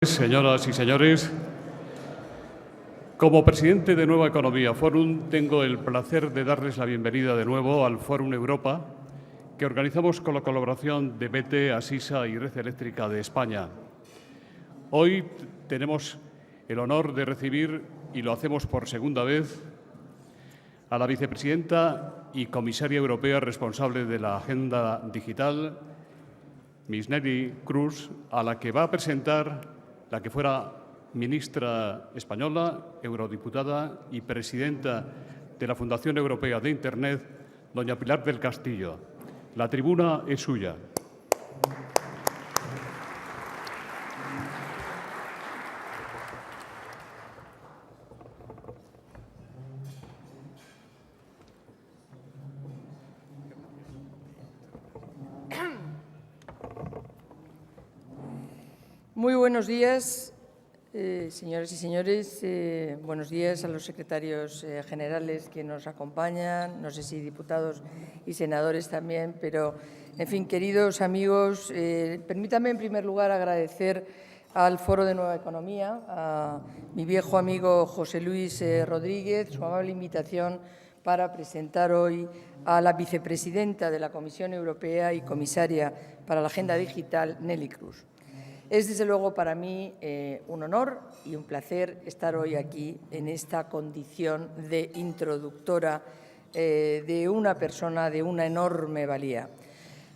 Señoras y señores, como presidente de Nueva Economía Forum, tengo el placer de darles la bienvenida de nuevo al Fórum Europa, que organizamos con la colaboración de BT, Asisa y Red Eléctrica de España. Hoy tenemos el honor de recibir, y lo hacemos por segunda vez, a la vicepresidenta y comisaria europea responsable de la Agenda Digital, Miss Neelie Kroes, a la que va a presentar la que fuera ministra española, eurodiputada y presidenta de la Fundación Europea de Internet, doña Pilar del Castillo. La tribuna es suya. Muy buenos días, señoras y señores. Buenos días a los secretarios generales que nos acompañan, no sé si diputados y senadores también, pero, en fin, queridos amigos, permítanme en primer lugar agradecer al Foro de Nueva Economía, a mi viejo amigo José Luis Rodríguez, su amable invitación para presentar hoy a la vicepresidenta de la Comisión Europea y comisaria para la Agenda Digital, Neelie Kroes. Es, desde luego, para mí un honor y un placer estar hoy aquí en esta condición de introductora de una persona de una enorme valía.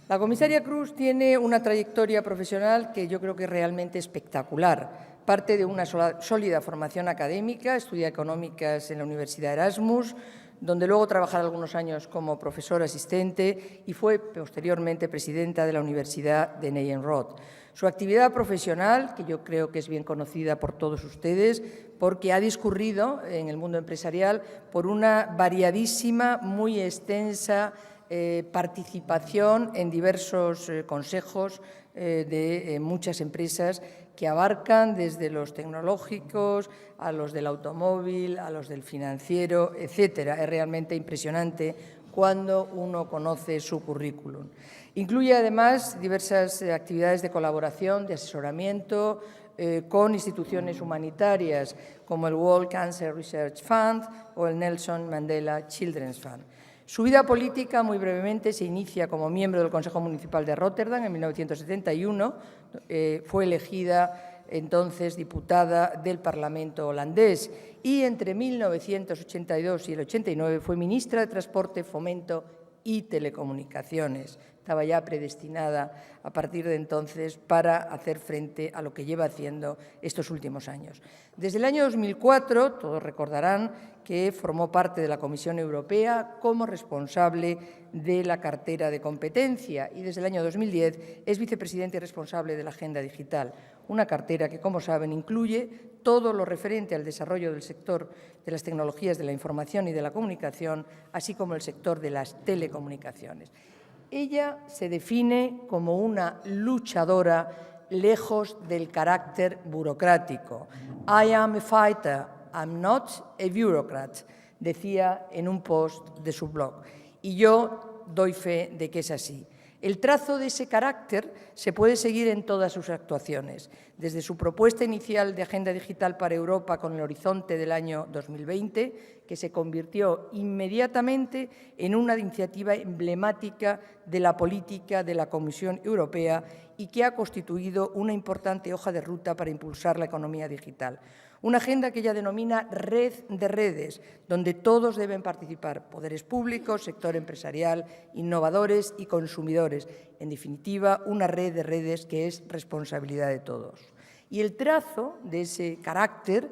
La comisaria Kroes tiene una trayectoria profesional que yo creo que es realmente espectacular. Parte de una sólida formación académica, estudia económicas en la Universidad Erasmus, donde luego trabajará algunos años como profesora asistente y fue posteriormente presidenta de la Universidad de Nyenrode. Su actividad profesional, que yo creo que es bien conocida por todos ustedes, porque ha discurrido en el mundo empresarial por una variadísima, muy extensa participación en diversos consejos de muchas empresas que abarcan desde los tecnológicos a los del automóvil, a los del financiero, etcétera. Es realmente impresionante cuando uno conoce su currículum. Incluye, además, diversas actividades de colaboración, de asesoramiento con instituciones humanitarias como el World Cancer Research Fund o el Nelson Mandela Children's Fund. Su vida política, muy brevemente, se inicia como miembro del Consejo Municipal de Róterdam en 1971. Fue elegida entonces diputada del Parlamento holandés y entre 1982 y el 89 fue ministra de Transporte, Fomento y Telecomunicaciones. Estaba ya predestinada a partir de entonces para hacer frente a lo que lleva haciendo estos últimos años. Desde el año 2004, todos recordarán que formó parte de la Comisión Europea como responsable de la cartera de competencia y desde el año 2010 es vicepresidenta y responsable de la Agenda Digital, una cartera que, como saben, incluye todo lo referente al desarrollo del sector de las tecnologías de la información y de la comunicación, así como el sector de las telecomunicaciones. Ella se define como una luchadora lejos del carácter burocrático. I am a fighter, I'm not a bureaucrat, decía en un post de su blog. Y yo doy fe de que es así. El trazo de ese carácter se puede seguir en todas sus actuaciones, desde su propuesta inicial de Agenda Digital para Europa con el horizonte del año 2020, que se convirtió inmediatamente en una iniciativa emblemática de la política de la Comisión Europea y que ha constituido una importante hoja de ruta para impulsar la economía digital. Una agenda que ella denomina red de redes, donde todos deben participar, poderes públicos, sector empresarial, innovadores y consumidores. En definitiva, una red de redes que es responsabilidad de todos. Y el trazo de ese carácter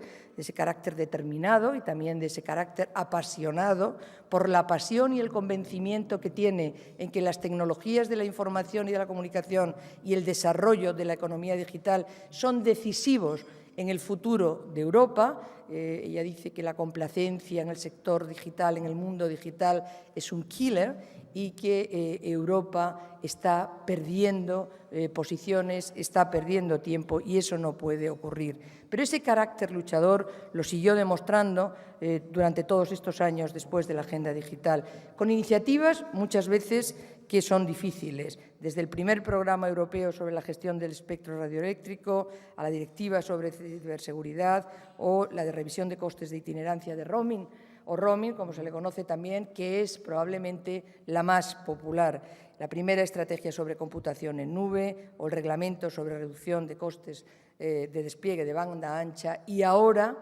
determinado y también de ese carácter apasionado por la pasión y el convencimiento que tiene en que las tecnologías de la información y de la comunicación y el desarrollo de la economía digital son decisivos en el futuro de Europa. Ella dice que la complacencia en el sector digital, en el mundo digital, es un killer y que Europa está perdiendo posiciones, está perdiendo tiempo y eso no puede ocurrir. Pero ese carácter luchador lo siguió demostrando durante todos estos años después de la Agenda Digital, con iniciativas muchas veces que son difíciles, desde el primer programa europeo sobre la gestión del espectro radioeléctrico a la directiva sobre ciberseguridad o la de revisión de costes de itinerancia de roaming, o roaming, como se le conoce también, que es probablemente la más popular. La primera estrategia sobre computación en nube o el reglamento sobre reducción de costes de despliegue de banda ancha y ahora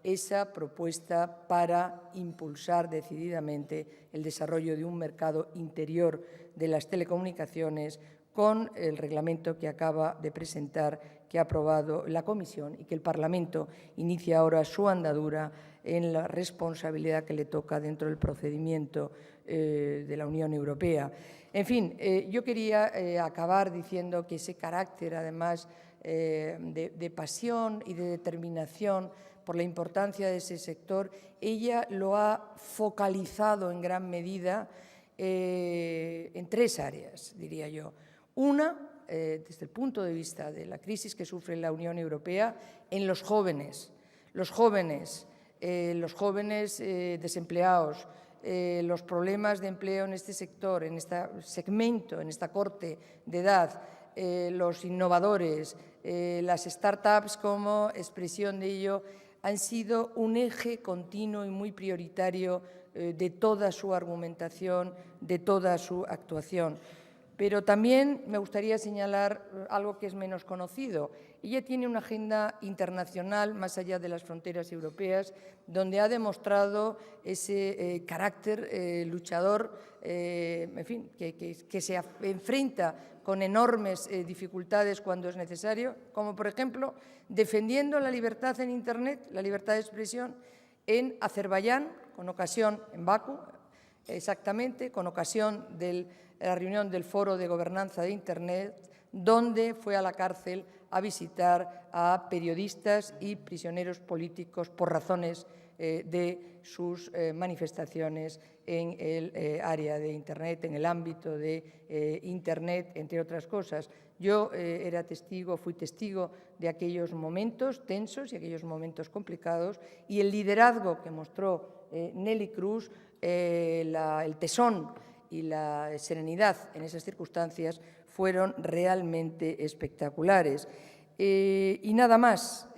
esa propuesta para impulsar decididamente el desarrollo de un mercado interior de las telecomunicaciones con el reglamento que acaba de presentar, que ha aprobado la Comisión y que el Parlamento inicia ahora su andadura en la responsabilidad que le toca dentro del procedimiento de la Unión Europea. En fin, yo quería acabar diciendo que ese carácter, además, de pasión y de determinación por la importancia de ese sector, ella lo ha focalizado en gran medida en tres áreas, diría yo. Una, desde el punto de vista de la crisis que sufre la Unión Europea, en los jóvenes. Los jóvenes desempleados, los problemas de empleo en este sector, en este segmento, en esta corte de edad, los innovadores, las startups como expresión de ello, han sido un eje continuo y muy prioritario de toda su argumentación, de toda su actuación. Pero también me gustaría señalar algo que es menos conocido. Ella tiene una agenda internacional más allá de las fronteras europeas, donde ha demostrado ese carácter luchador, en fin, que se enfrenta con enormes dificultades cuando es necesario, como por ejemplo defendiendo la libertad en Internet, la libertad de expresión en Azerbaiyán, en Bakú, exactamente, con ocasión de la reunión del Foro de Gobernanza de Internet, donde fue a la cárcel a visitar a periodistas y prisioneros políticos por razones de sus manifestaciones en el área de Internet, en el ámbito de Internet, entre otras cosas. Yo fui testigo de aquellos momentos tensos y aquellos momentos complicados y el liderazgo que mostró Neelie Kroes, el tesón y la serenidad en esas circunstancias fueron realmente espectaculares. Y nada más,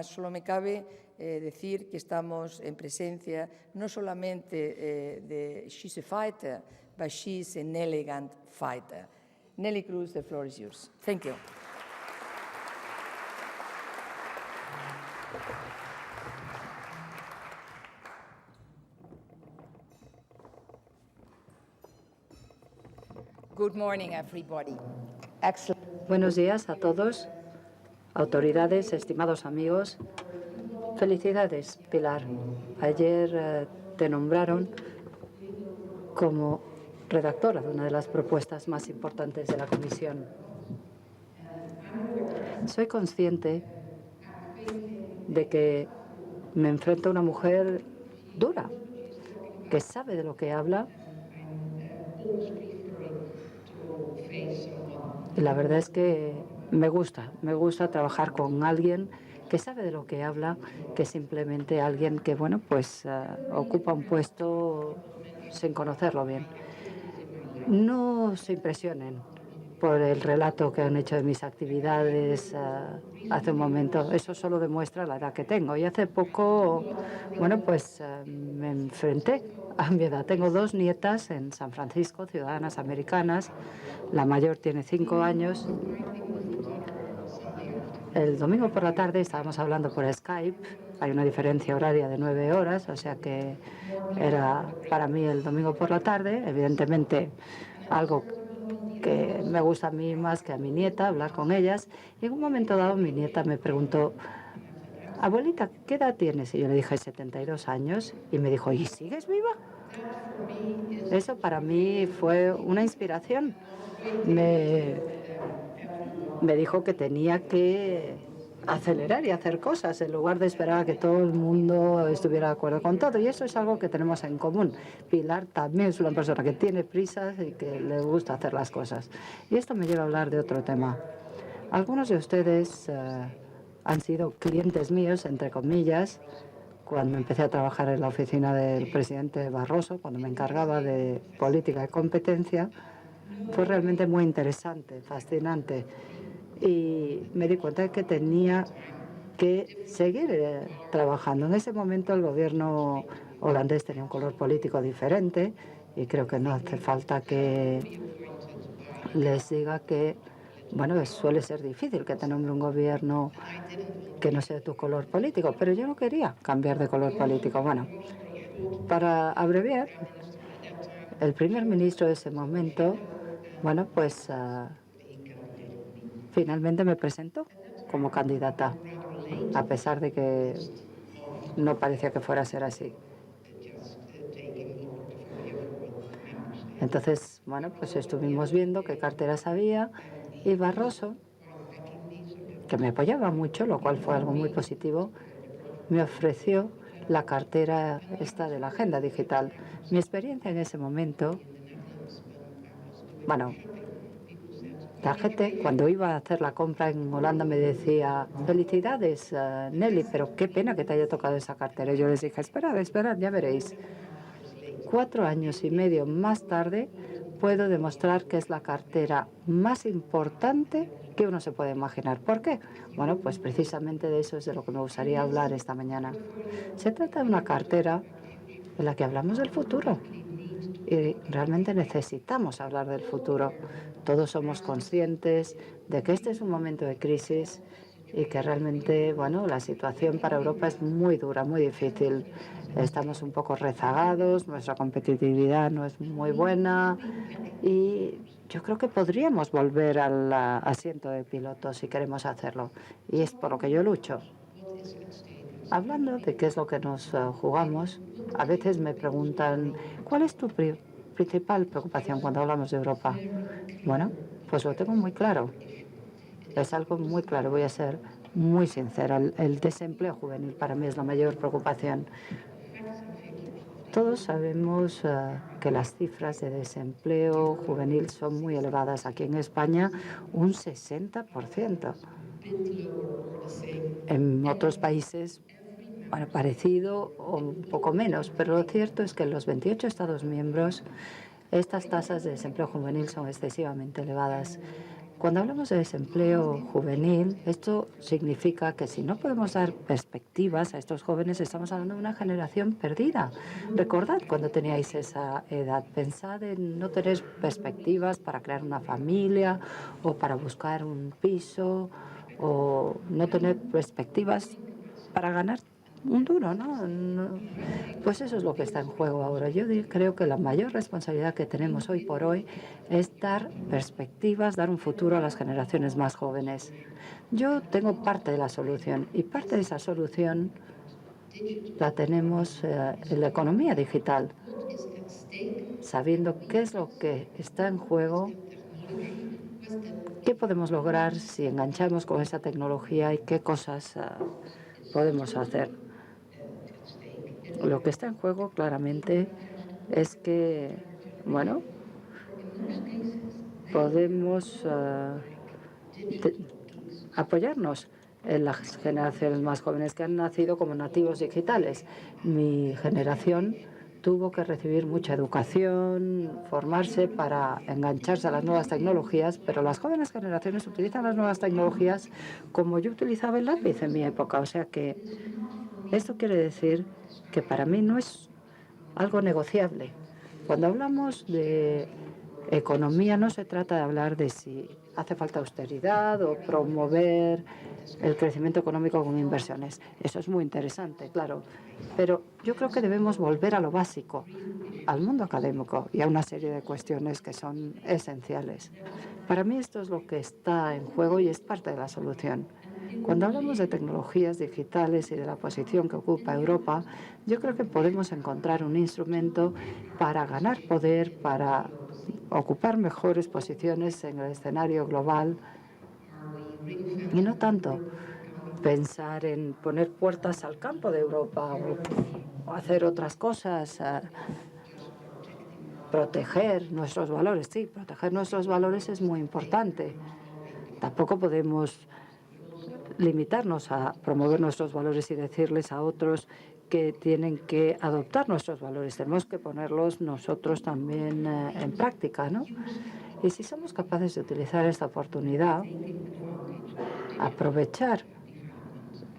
solo me cabe decir que estamos en presencia no solamente de she's a fighter, but she's an elegant fighter. Neelie Kroes, the floor is yours. Thank you. Good morning, everybody. Buenos días a todos, autoridades, estimados amigos. Felicidades, Pilar. Ayer te nombraron como redactora de una de las propuestas más importantes de la Comisión. Soy consciente de que me enfrento a una mujer dura, que sabe de lo que habla. Y la verdad es que me gusta trabajar con alguien que sabe de lo que habla, que simplemente alguien que, bueno, pues ocupa un puesto sin conocerlo bien. No se impresionen por el relato que han hecho de mis actividades hace un momento. Eso solo demuestra la edad que tengo. Y hace poco, bueno, pues me enfrenté a mi edad. Tengo 2 nietas en San Francisco, ciudadanas americanas. La mayor tiene 5 años. El domingo por la tarde estábamos hablando por Skype. Hay una diferencia horaria de 9 horas, o sea que era para mí el domingo por la tarde. Evidentemente, algo que me gusta a mí más que a mi nieta, hablar con ellas. Y en un momento dado mi nieta me preguntó: abuelita, ¿qué edad tienes? Y yo le dije 72 años y me dijo: ¿y sigues viva? Eso para mí fue una inspiración. Me dijo que tenía que acelerar y hacer cosas en lugar de esperar a que todo el mundo estuviera de acuerdo con todo. Y eso es algo que tenemos en común. Pilar también es una persona que tiene prisas y que le gusta hacer las cosas. Y esto me lleva a hablar de otro tema. Algunos de ustedes han sido clientes míos, entre comillas, cuando empecé a trabajar en la oficina del presidente Barroso, cuando me encargaba de política de competencia. Fue realmente muy interesante, fascinante. Y me di cuenta de que tenía que seguir trabajando. En ese momento el gobierno holandés tenía un color político diferente y creo que no hace falta que les diga que, bueno, suele ser difícil que te nombre un gobierno que no sea de tu color político, pero yo no quería cambiar de color político. Bueno, para abreviar, el primer ministro de ese momento, bueno, pues finalmente me presentó como candidata, a pesar de que no parecía que fuera a ser así. Entonces, bueno, pues estuvimos viendo qué carteras había y Barroso, que me apoyaba mucho, lo cual fue algo muy positivo, me ofreció la cartera esta de la agenda digital. Mi experiencia en ese momento, bueno, la gente cuando iba a hacer la compra en Holanda me decía, felicidades, Nelly, pero qué pena que te haya tocado esa cartera. Y yo les dije, esperad, ya veréis. 4 años y medio más tarde puedo demostrar que es la cartera más importante que uno se puede imaginar. ¿Por qué? Bueno, pues precisamente de eso es de lo que me gustaría hablar esta mañana. Se trata de una cartera en la que hablamos del futuro. Y realmente necesitamos hablar del futuro. Todos somos conscientes de que este es un momento de crisis y que realmente, bueno, la situación para Europa es muy dura, muy difícil. Estamos un poco rezagados, nuestra competitividad no es muy buena y yo creo que podríamos volver al asiento de piloto si queremos hacerlo. Y es por lo que yo lucho. Hablando de qué es lo que nos jugamos, a veces me preguntan, ¿cuál es tu principal preocupación cuando hablamos de Europa? Bueno, pues lo tengo muy claro. Es algo muy claro, voy a ser muy sincera. El desempleo juvenil para mí es la mayor preocupación. Todos sabemos que las cifras de desempleo juvenil son muy elevadas. Aquí en España, un 60%. En otros países, bueno, parecido o un poco menos, pero lo cierto es que en los 28 Estados miembros estas tasas de desempleo juvenil son excesivamente elevadas. Cuando hablamos de desempleo juvenil, esto significa que si no podemos dar perspectivas a estos jóvenes, estamos hablando de una generación perdida. Recordad cuando teníais esa edad, pensad en no tener perspectivas para crear una familia o para buscar un piso o no tener perspectivas para ganar un duro, ¿no? Pues eso es lo que está en juego ahora. Yo creo que la mayor responsabilidad que tenemos hoy por hoy es dar perspectivas, dar un futuro a las generaciones más jóvenes. Yo tengo parte de la solución y parte de esa solución la tenemos en la economía digital, sabiendo qué es lo que está en juego, qué podemos lograr si enganchamos con esa tecnología y qué cosas podemos hacer. Lo que está en juego claramente es que, bueno, podemos apoyarnos en las generaciones más jóvenes que han nacido como nativos digitales. Mi generación tuvo que recibir mucha educación, formarse para engancharse a las nuevas tecnologías, pero las jóvenes generaciones utilizan las nuevas tecnologías como yo utilizaba el lápiz en mi época. O sea que esto quiere decir que para mí no es algo negociable. Cuando hablamos de economía no se trata de hablar de si hace falta austeridad o promover el crecimiento económico con inversiones. Eso es muy interesante, claro. Pero yo creo que debemos volver a lo básico, al mundo académico y a una serie de cuestiones que son esenciales. Para mí esto es lo que está en juego y es parte de la solución. Cuando hablamos de tecnologías digitales y de la posición que ocupa Europa, yo creo que podemos encontrar un instrumento para ganar poder, para ocupar mejores posiciones en el escenario global y no tanto pensar en poner puertas al campo de Europa o hacer otras cosas, proteger nuestros valores. Sí, proteger nuestros valores es muy importante. Tampoco podemos limitarnos a promover nuestros valores y decirles a otros que tienen que adoptar nuestros valores. Tenemos que ponerlos nosotros también en práctica, ¿no? Y si somos capaces de utilizar esta oportunidad, aprovechar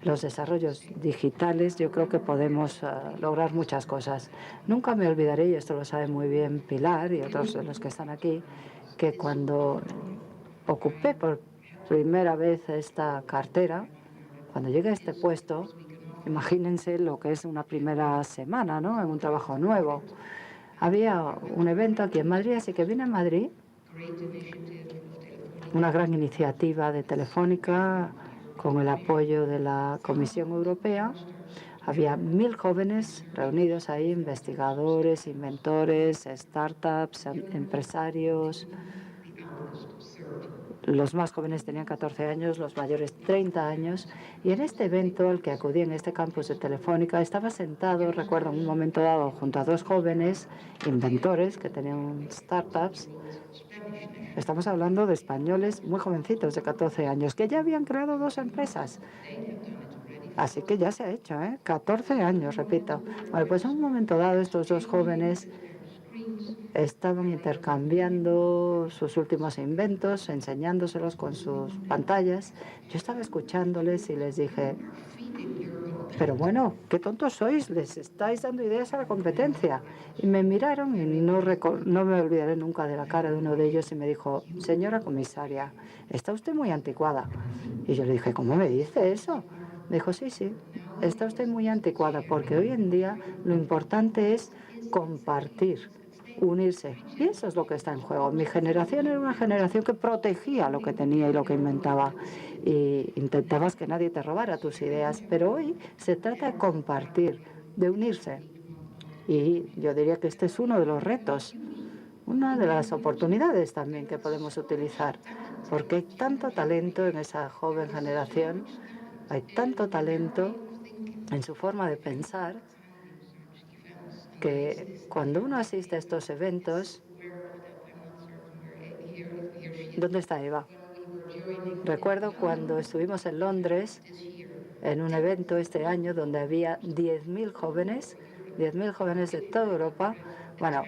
los desarrollos digitales, yo creo que podemos lograr muchas cosas. Nunca me olvidaré, y esto lo sabe muy bien Pilar y otros de los que están aquí, que cuando ocupé por primera vez esta cartera, cuando llegué a este puesto, imagínense lo que es una primera semana, ¿no?, en un trabajo nuevo. Había un evento aquí en Madrid, así que vine a Madrid, una gran iniciativa de Telefónica con el apoyo de la Comisión Europea. Había 1000 jóvenes reunidos ahí, investigadores, inventores, startups, empresarios. Los más jóvenes tenían 14 años, los mayores 30 años. Y en este evento al que acudí en este campus de Telefónica, estaba sentado, recuerdo, en un momento dado, junto a 2 jóvenes inventores que tenían startups. Estamos hablando de españoles muy jovencitos, de 14 años, que ya habían creado 2 empresas. Así que ya se ha hecho, 14 años, repito. Bueno, pues en un momento dado estos 2 jóvenes estaban intercambiando sus últimos inventos, enseñándoselos con sus pantallas. Yo estaba escuchándoles y les dije, pero bueno, qué tontos sois, les estáis dando ideas a la competencia. Y me miraron y no me olvidaré nunca de la cara de uno de ellos y me dijo, señora comisaria, está usted muy anticuada. Y yo le dije, ¿cómo me dice eso? Me dijo, sí, está usted muy anticuada porque hoy en día lo importante es compartir, unirse. Y eso es lo que está en juego. Mi generación era una generación que protegía lo que tenía y lo que inventaba. Y intentabas que nadie te robara tus ideas. Pero hoy se trata de compartir, de unirse. Y yo diría que este es uno de los retos, una de las oportunidades también que podemos utilizar. Porque hay tanto talento en esa joven generación, hay tanto talento en su forma de pensar, que cuando uno asiste a estos eventos... ¿Dónde está Eva? Recuerdo cuando estuvimos en Londres en un evento este año donde había 10.000 jóvenes, 10.000 jóvenes de toda Europa. Bueno,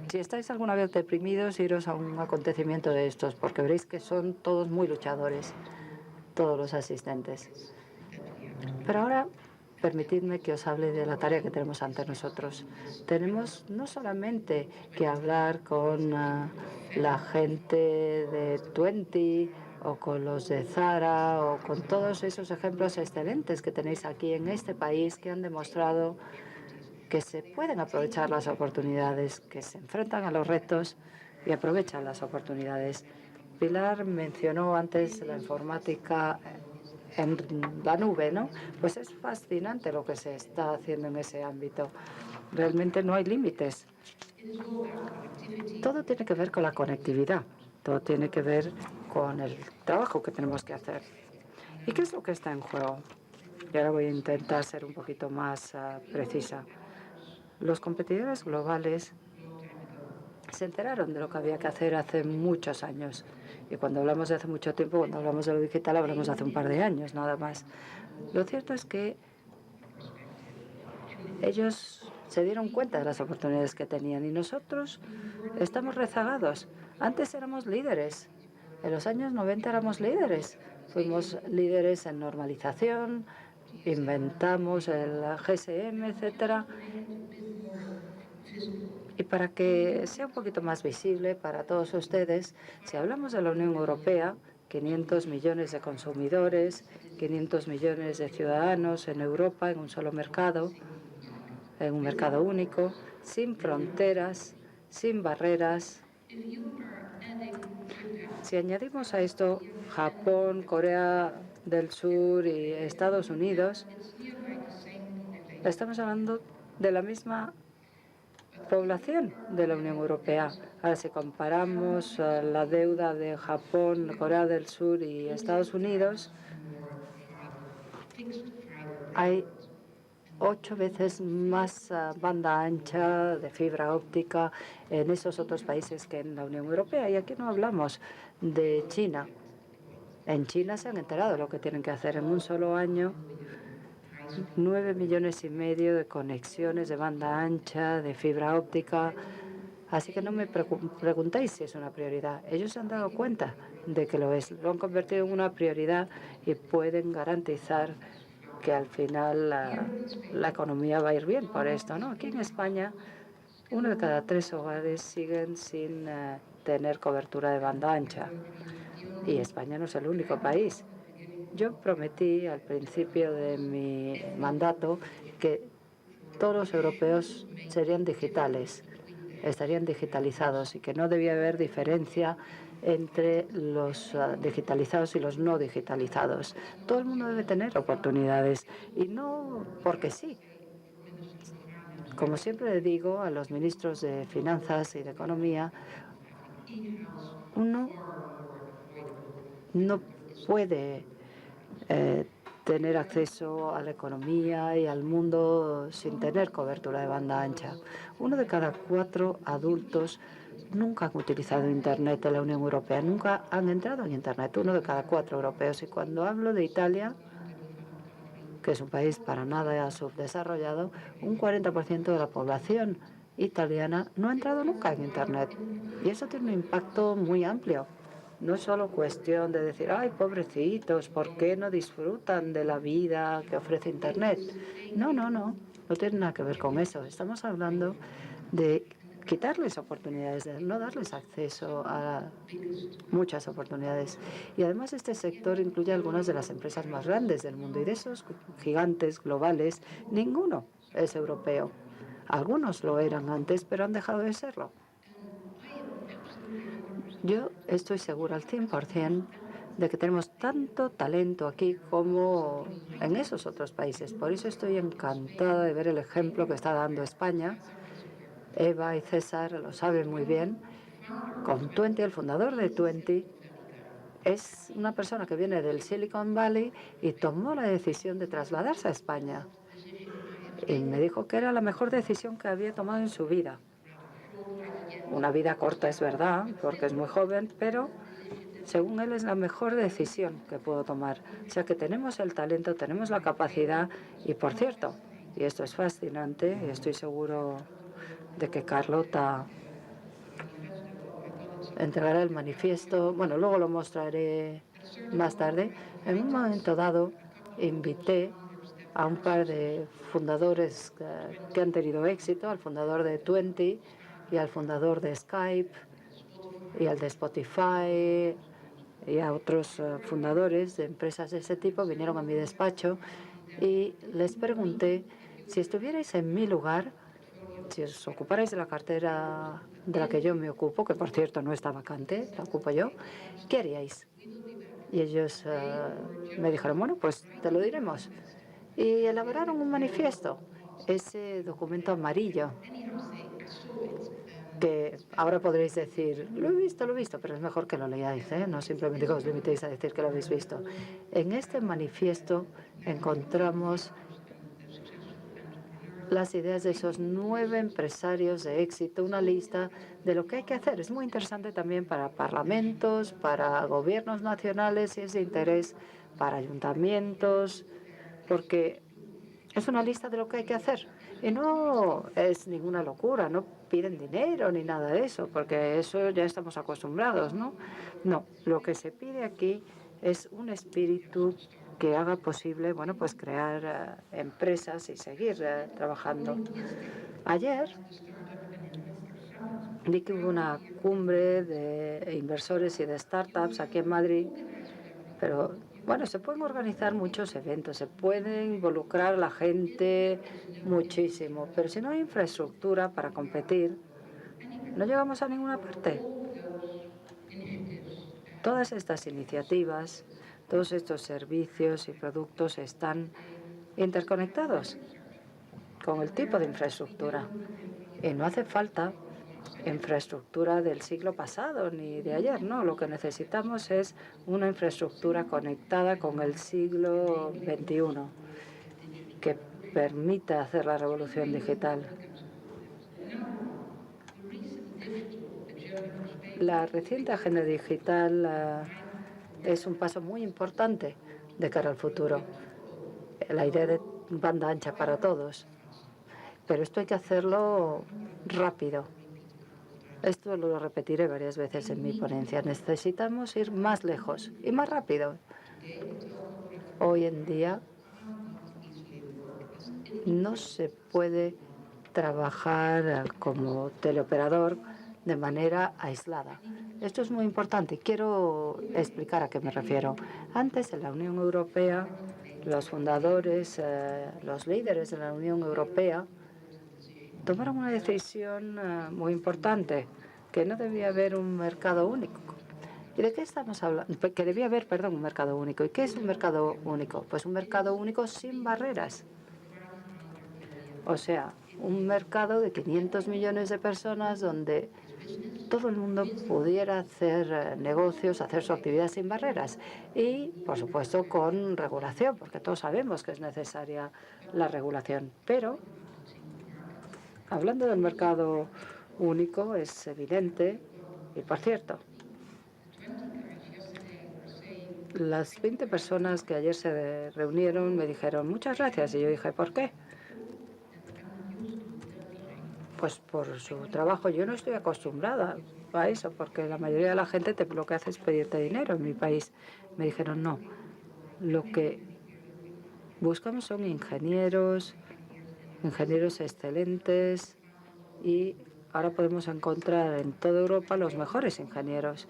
si estáis alguna vez deprimidos, iros a un acontecimiento de estos, porque veréis que son todos muy luchadores, todos los asistentes. Pero ahora, permitidme que os hable de la tarea que tenemos ante nosotros. Tenemos no solamente que hablar con la gente de 20 o con los de Zara o con todos esos ejemplos excelentes que tenéis aquí en este país que han demostrado que se pueden aprovechar las oportunidades, que se enfrentan a los retos y aprovechan las oportunidades. Pilar mencionó antes la informática en la nube, ¿no? Pues es fascinante lo que se está haciendo en ese ámbito. Realmente no hay límites. Todo tiene que ver con la conectividad, todo tiene que ver con el trabajo que tenemos que hacer. ¿Y qué es lo que está en juego? Y ahora voy a intentar ser un poquito más precisa. Los competidores globales se enteraron de lo que había que hacer hace muchos años. Y cuando hablamos de hace mucho tiempo, cuando hablamos de lo digital, hablamos de hace un par de años, nada más. Lo cierto es que ellos se dieron cuenta de las oportunidades que tenían y nosotros estamos rezagados. Antes éramos líderes. En los años 90 éramos líderes. Fuimos líderes en normalización, inventamos el GSM, etcétera. Y para que sea un poquito más visible para todos ustedes, si hablamos de la Unión Europea, 500 millones de consumidores, 500 millones de ciudadanos en Europa, en un solo mercado, en un mercado único, sin fronteras, sin barreras. Si añadimos a esto Japón, Corea del Sur y Estados Unidos, estamos hablando de la misma población de la Unión Europea. Ahora, si comparamos la deuda de Japón, Corea del Sur y Estados Unidos, hay 8 veces más banda ancha de fibra óptica en esos otros países que en la Unión Europea. Y aquí no hablamos de China. En China se han enterado de lo que tienen que hacer en un solo año. 9,5 millones de conexiones de banda ancha, de fibra óptica. Así que no me preguntéis si es una prioridad. Ellos se han dado cuenta de que lo es. Lo han convertido en una prioridad y pueden garantizar que al final la economía va a ir bien por esto, ¿no? Aquí en España, 1 de cada 3 hogares siguen sin tener cobertura de banda ancha. Y España no es el único país. Yo prometí al principio de mi mandato que todos los europeos serían digitales, estarían digitalizados y que no debía haber diferencia entre los digitalizados y los no digitalizados. Todo el mundo debe tener oportunidades y no porque sí. Como siempre le digo a los ministros de Finanzas y de Economía, uno no puede tener acceso a la economía y al mundo sin tener cobertura de banda ancha. 1 de cada 4 adultos nunca han utilizado Internet en la Unión Europea, nunca han entrado en Internet, 1 de cada 4 europeos. Y cuando hablo de Italia, que es un país para nada subdesarrollado, un 40% de la población italiana no ha entrado nunca en Internet. Y eso tiene un impacto muy amplio. No es solo cuestión de decir, ay, pobrecitos, ¿por qué no disfrutan de la vida que ofrece Internet? No, no, no, no tiene nada que ver con eso. Estamos hablando de quitarles oportunidades, de no darles acceso a muchas oportunidades. Y además este sector incluye algunas de las empresas más grandes del mundo y de esos gigantes globales, ninguno es europeo. Algunos lo eran antes, pero han dejado de serlo. Yo estoy segura al 100% de que tenemos tanto talento aquí como en esos otros países. Por eso estoy encantada de ver el ejemplo que está dando España. Eva y César lo saben muy bien. Con Tuenti, el fundador de Tuenti, es una persona que viene del Silicon Valley y tomó la decisión de trasladarse a España. Y me dijo que era la mejor decisión que había tomado en su vida. Una vida corta, es verdad, porque es muy joven, pero según él es la mejor decisión que puedo tomar. O sea que tenemos el talento, tenemos la capacidad y, por cierto, y esto es fascinante, y estoy seguro de que Carlota entregará el manifiesto, bueno, luego lo mostraré más tarde. En un momento dado invité a un par de fundadores que han tenido éxito, al fundador de Tuenti y al fundador de Skype y al de Spotify y a otros fundadores de empresas de ese tipo. Vinieron a mi despacho y les pregunté si estuvierais en mi lugar, si os ocuparais de la cartera de la que yo me ocupo, que por cierto no está vacante, la ocupo yo, ¿qué haríais? Y ellos me dijeron, bueno, pues te lo diremos. Y elaboraron un manifiesto, ese documento amarillo, que ahora podréis decir, lo he visto, pero es mejor que lo leáis, ¿eh? No simplemente que os limitéis a decir que lo habéis visto. En este manifiesto encontramos las ideas de esos 9 empresarios de éxito, una lista de lo que hay que hacer. Es muy interesante también para parlamentos, para gobiernos nacionales, si es de interés, para ayuntamientos, porque es una lista de lo que hay que hacer. Y no es ninguna locura, no piden dinero ni nada de eso, porque eso ya estamos acostumbrados, ¿no? No, lo que se pide aquí es un espíritu que haga posible, bueno, pues crear empresas y seguir trabajando. Ayer vi que hubo una cumbre de inversores y de startups aquí en Madrid, pero bueno, se pueden organizar muchos eventos, se puede involucrar a la gente muchísimo, pero si no hay infraestructura para competir, no llegamos a ninguna parte. Todas estas iniciativas, todos estos servicios y productos están interconectados con el tipo de infraestructura. Y no hace falta infraestructura del siglo pasado ni de ayer, no. Lo que necesitamos es una infraestructura conectada con el siglo XXI. permita hacer la revolución digital. La reciente agenda digital es un paso muy importante de cara al futuro. La idea de banda ancha para todos. Pero esto hay que hacerlo rápido. Esto lo repetiré varias veces en mi ponencia. Necesitamos ir más lejos y más rápido. Hoy en día no se puede trabajar como teleoperador de manera aislada. Esto es muy importante y quiero explicar a qué me refiero. Antes, en la Unión Europea, los fundadores, los líderes de la Unión Europea tomaron una decisión muy importante, que no debía haber un mercado único. ¿Y de qué estamos hablando? Que debía haber, perdón, un mercado único. ¿Y qué es un mercado único? Pues un mercado único sin barreras. O sea, un mercado de 500 millones de personas donde todo el mundo pudiera hacer negocios, hacer su actividad sin barreras. Y, por supuesto, con regulación, porque todos sabemos que es necesaria la regulación. Pero, hablando del mercado único, es evidente, y por cierto, las 20 personas que ayer se reunieron me dijeron muchas gracias. Y yo dije, ¿por qué? Pues por su trabajo. Yo no estoy acostumbrada a eso, porque la mayoría de la gente lo que hace es pedirte dinero en mi país. Me dijeron, no, lo que buscamos son ingenieros excelentes, y ahora podemos encontrar en toda Europa los mejores ingenieros.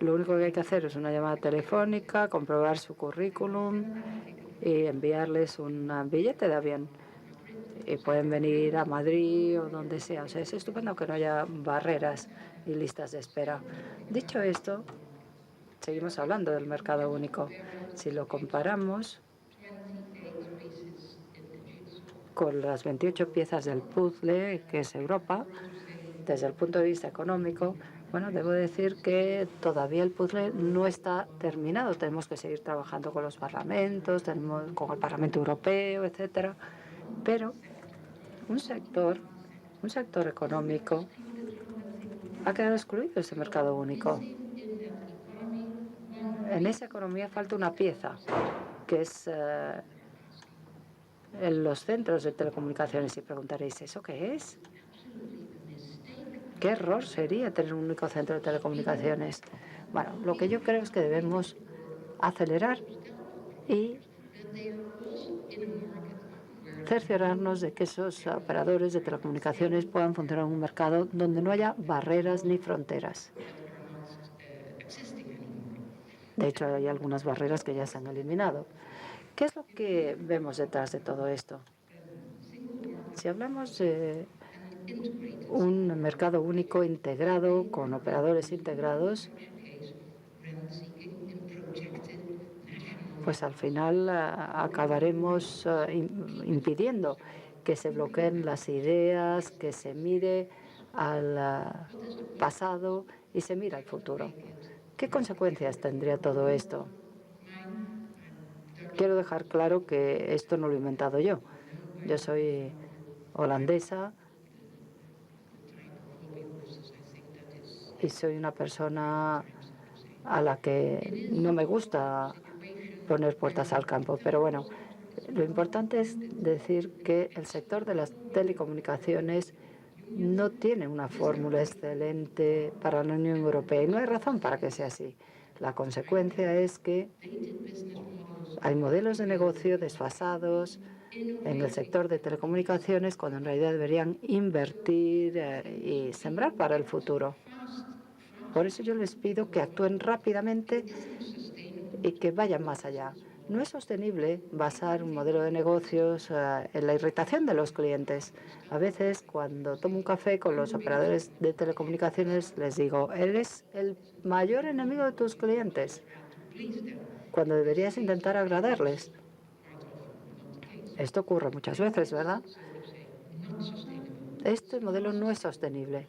Lo único que hay que hacer es una llamada telefónica, comprobar su currículum y enviarles un billete de avión. Y pueden venir a Madrid o donde sea. O sea, es estupendo que no haya barreras y listas de espera. Dicho esto, seguimos hablando del mercado único. Si lo comparamos con las 28 piezas del puzzle, que es Europa, desde el punto de vista económico, bueno, debo decir que todavía el puzzle no está terminado. Tenemos que seguir trabajando con los parlamentos, con el Parlamento Europeo, etcétera. Pero un sector económico ha quedado excluido de ese mercado único. En esa economía falta una pieza, que es en los centros de telecomunicaciones. Y preguntaréis, ¿eso qué es? ¿Qué error sería tener un único centro de telecomunicaciones? Bueno, lo que yo creo es que debemos acelerar y cerciorarnos de que esos operadores de telecomunicaciones puedan funcionar en un mercado donde no haya barreras ni fronteras. De hecho, hay algunas barreras que ya se han eliminado. ¿Qué es lo que vemos detrás de todo esto? Si hablamos de un mercado único integrado, con operadores integrados, pues al final acabaremos impidiendo que se bloqueen las ideas, que se mire al pasado y se mire al futuro. ¿Qué consecuencias tendría todo esto? Quiero dejar claro que esto no lo he inventado yo. Yo soy holandesa y soy una persona a la que no me gusta poner puertas al campo. Pero bueno, lo importante es decir que el sector de las telecomunicaciones no tiene una fórmula excelente para la Unión Europea y no hay razón para que sea así. La consecuencia es que hay modelos de negocio desfasados en el sector de telecomunicaciones cuando en realidad deberían invertir y sembrar para el futuro. Por eso yo les pido que actúen rápidamente y que vayan más allá. No es sostenible basar un modelo de negocios en la irritación de los clientes. A veces, cuando tomo un café con los operadores de telecomunicaciones, les digo, eres el mayor enemigo de tus clientes, cuando deberías intentar agradarles. Esto ocurre muchas veces, ¿verdad? Este modelo no es sostenible.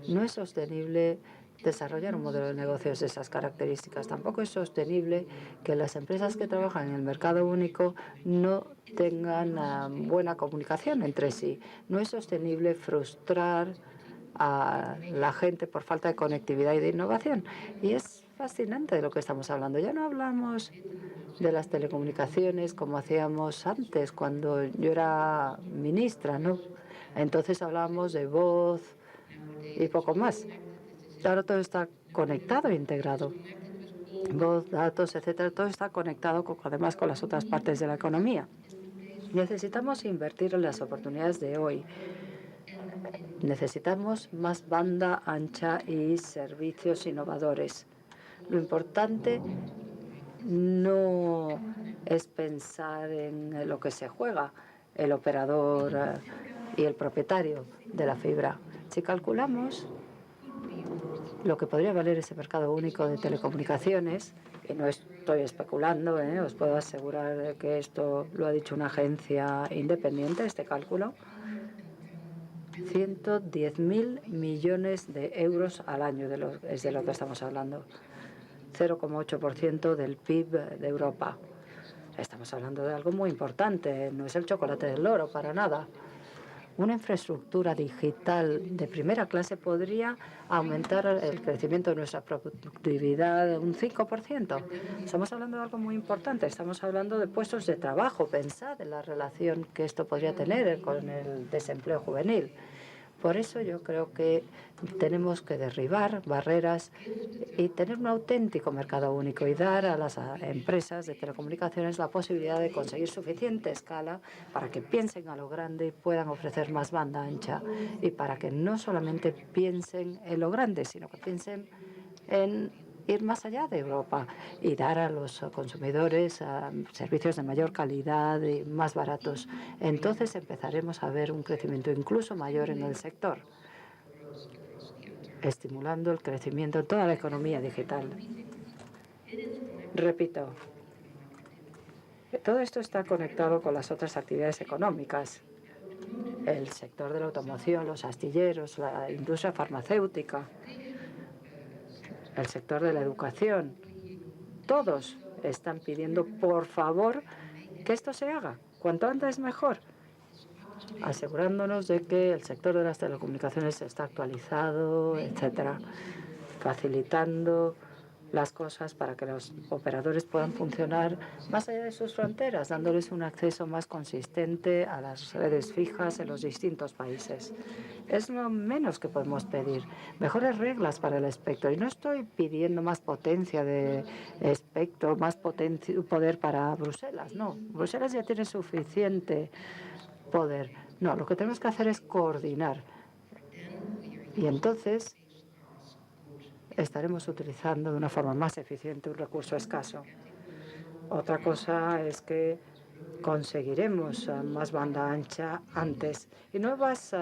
No es sostenible desarrollar un modelo de negocios de esas características. Tampoco es sostenible que las empresas que trabajan en el mercado único no tengan buena comunicación entre sí. No es sostenible frustrar a la gente por falta de conectividad y de innovación. Y es fascinante de lo que estamos hablando. Ya no hablamos de las telecomunicaciones como hacíamos antes, cuando yo era ministra, ¿no? Entonces hablábamos de voz y poco más. Ahora todo está conectado e integrado. Voz, datos, etcétera, todo está conectado además con las otras partes de la economía. Necesitamos invertir en las oportunidades de hoy. Necesitamos más banda ancha y servicios innovadores. Lo importante no es pensar en lo que se juega el operador y el propietario de la fibra. Si calculamos lo que podría valer ese mercado único de telecomunicaciones, y no estoy especulando, os puedo asegurar que esto lo ha dicho una agencia independiente, este cálculo, 110.000 millones de euros al año es de lo que estamos hablando. 0,8% del PIB de Europa. Estamos hablando de algo muy importante, no es el chocolate del loro, para nada. Una infraestructura digital de primera clase podría aumentar el crecimiento de nuestra productividad un 5%. Estamos hablando de algo muy importante, estamos hablando de puestos de trabajo. Pensad en la relación que esto podría tener con el desempleo juvenil. Por eso yo creo que tenemos que derribar barreras y tener un auténtico mercado único y dar a las empresas de telecomunicaciones la posibilidad de conseguir suficiente escala para que piensen a lo grande y puedan ofrecer más banda ancha, y para que no solamente piensen en lo grande, sino que piensen en ir más allá de Europa y dar a los consumidores servicios de mayor calidad y más baratos. Entonces empezaremos a ver un crecimiento incluso mayor en el sector, estimulando el crecimiento en toda la economía digital. Repito, todo esto está conectado con las otras actividades económicas. El sector de la automoción, los astilleros, la industria farmacéutica, el sector de la educación. Todos están pidiendo, por favor, que esto se haga. Cuanto antes mejor, asegurándonos de que el sector de las telecomunicaciones está actualizado, etcétera, facilitando las cosas para que los operadores puedan funcionar más allá de sus fronteras, dándoles un acceso más consistente a las redes fijas en los distintos países. Es lo menos que podemos pedir. Mejores reglas para el espectro. Y no estoy pidiendo más potencia de espectro, más poder para Bruselas. No, Bruselas ya tiene suficiente poder. No, lo que tenemos que hacer es coordinar. Y entonces estaremos utilizando de una forma más eficiente un recurso escaso. Otra cosa es que conseguiremos más banda ancha antes y nuevas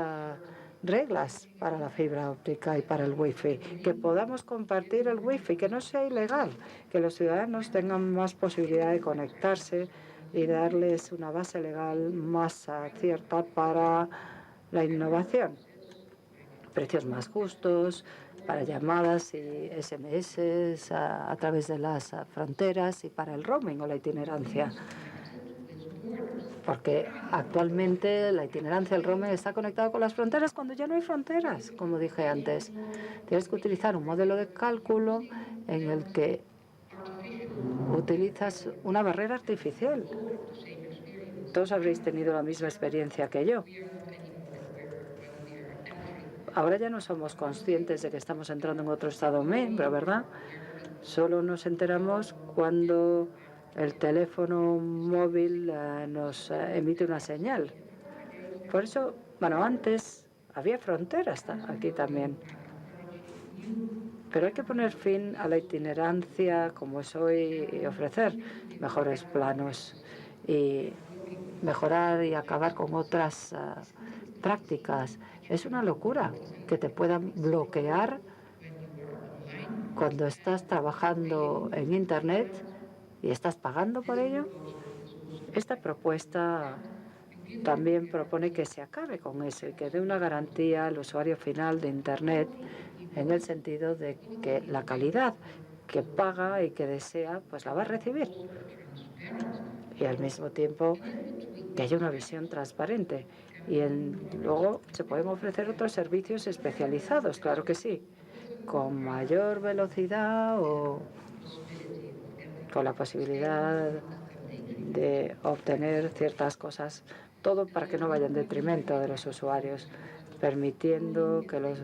reglas para la fibra óptica y para el wifi, que podamos compartir el wifi, que no sea ilegal, que los ciudadanos tengan más posibilidad de conectarse y darles una base legal más cierta para la innovación. Precios más justos para llamadas y SMS a través de las fronteras, y para el roaming o la itinerancia. Porque actualmente la itinerancia, el roaming, está conectado con las fronteras cuando ya no hay fronteras, como dije antes. Tienes que utilizar un modelo de cálculo en el que utilizas una barrera artificial. Todos habréis tenido la misma experiencia que yo. Ahora ya no somos conscientes de que estamos entrando en otro estado miembro, ¿verdad? Solo nos enteramos cuando el teléfono móvil nos emite una señal. Por eso, bueno, antes había fronteras aquí también. Pero hay que poner fin a la itinerancia como es hoy y ofrecer mejores planos y mejorar y acabar con otras prácticas. Es una locura que te puedan bloquear cuando estás trabajando en Internet y estás pagando por ello. Esta propuesta también propone que se acabe con eso y que dé una garantía al usuario final de Internet en el sentido de que la calidad que paga y que desea, pues la va a recibir. Y al mismo tiempo que haya una visión transparente. Y luego se pueden ofrecer otros servicios especializados, claro que sí, con mayor velocidad o con la posibilidad de obtener ciertas cosas, todo para que no vaya en detrimento de los usuarios, permitiendo que los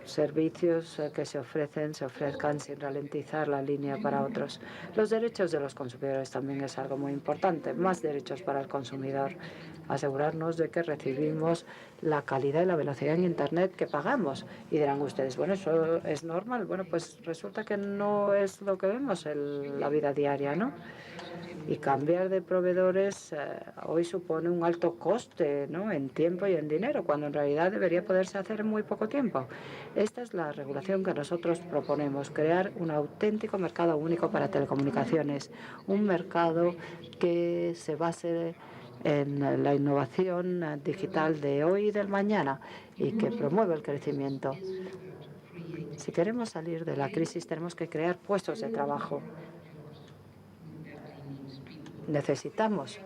servicios que se ofrezcan sin ralentizar la línea para otros. Los derechos de los consumidores también es algo muy importante, más derechos para el consumidor. Asegurarnos de que recibimos la calidad y la velocidad en Internet que pagamos. Y dirán ustedes, bueno, ¿eso es normal? Bueno, pues resulta que no es lo que vemos en la vida diaria, ¿no? Y cambiar de proveedores hoy supone un alto coste, ¿no?, en tiempo y en dinero, cuando en realidad debería poderse hacer en muy poco tiempo. Esta es la regulación que nosotros proponemos, crear un auténtico mercado único para telecomunicaciones, un mercado que se base en la innovación digital de hoy y del mañana y que promueva el crecimiento. Si queremos salir de la crisis, tenemos que crear puestos de trabajo. Necesitamos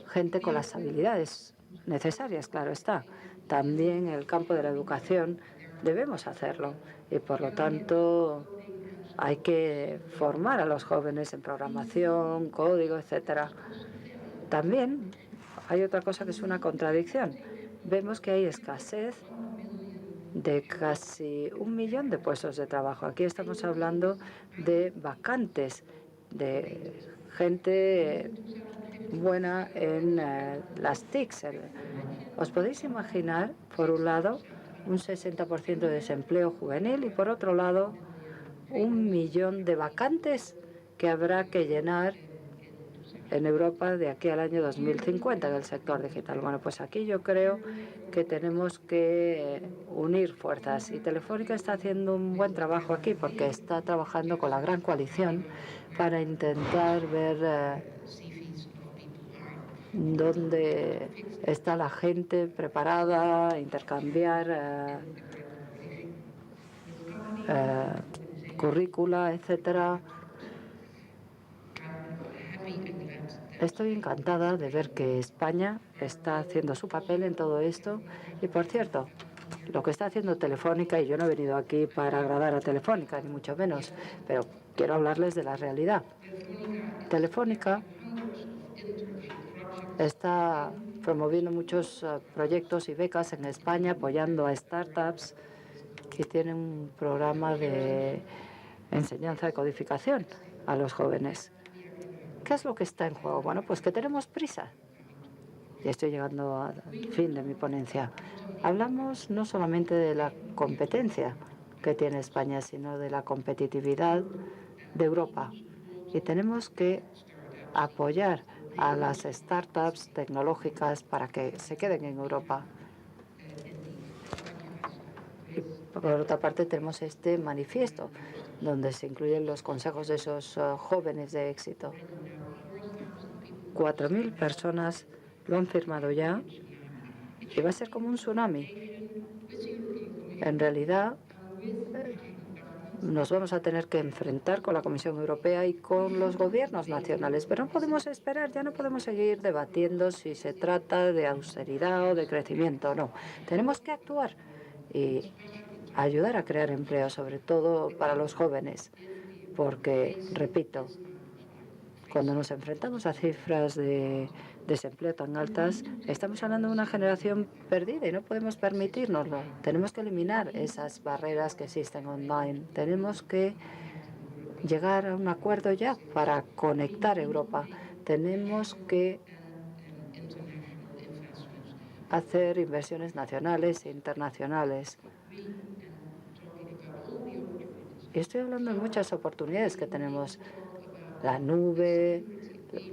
gente con las habilidades necesarias, claro está. También en el campo de la educación debemos hacerlo y, por lo tanto, hay que formar a los jóvenes en programación, código, etcétera. También hay otra cosa que es una contradicción. Vemos que hay escasez de casi 1 millón de puestos de trabajo. Aquí estamos hablando de vacantes, de gente buena en las TICs. ¿Os podéis imaginar, por un lado, un 60% de desempleo juvenil y, por otro lado, 1 millón de vacantes que habrá que llenar en Europa de aquí al año 2050 en el sector digital? Bueno, pues aquí yo creo que tenemos que unir fuerzas y Telefónica está haciendo un buen trabajo aquí porque está trabajando con la gran coalición para intentar ver dónde está la gente preparada, intercambiar currícula, etcétera. Estoy encantada de ver que España está haciendo su papel en todo esto. Y, por cierto, lo que está haciendo Telefónica, y yo no he venido aquí para agradar a Telefónica, ni mucho menos, pero quiero hablarles de la realidad. Telefónica está promoviendo muchos proyectos y becas en España, apoyando a startups que tienen un programa de enseñanza de codificación a los jóvenes. ¿Qué es lo que está en juego? Bueno, pues que tenemos prisa. Y estoy llegando al fin de mi ponencia. Hablamos no solamente de la competencia que tiene España, sino de la competitividad de Europa. Y tenemos que apoyar a las startups tecnológicas para que se queden en Europa. Y por otra parte, tenemos este manifiesto donde se incluyen los consejos de esos jóvenes de éxito. 4.000 personas lo han firmado ya y va a ser como un tsunami. En realidad, nos vamos a tener que enfrentar con la Comisión Europea y con los gobiernos nacionales, pero no podemos esperar, ya no podemos seguir debatiendo si se trata de austeridad o de crecimiento. No, tenemos que actuar y ayudar a crear empleo, sobre todo para los jóvenes, porque, repito, cuando nos enfrentamos a cifras de desempleo tan altas, estamos hablando de una generación perdida y no podemos permitírnoslo. Tenemos que eliminar esas barreras que existen online. Tenemos que llegar a un acuerdo ya para conectar Europa. Tenemos que hacer inversiones nacionales e internacionales. Y estoy hablando de muchas oportunidades que tenemos. La nube,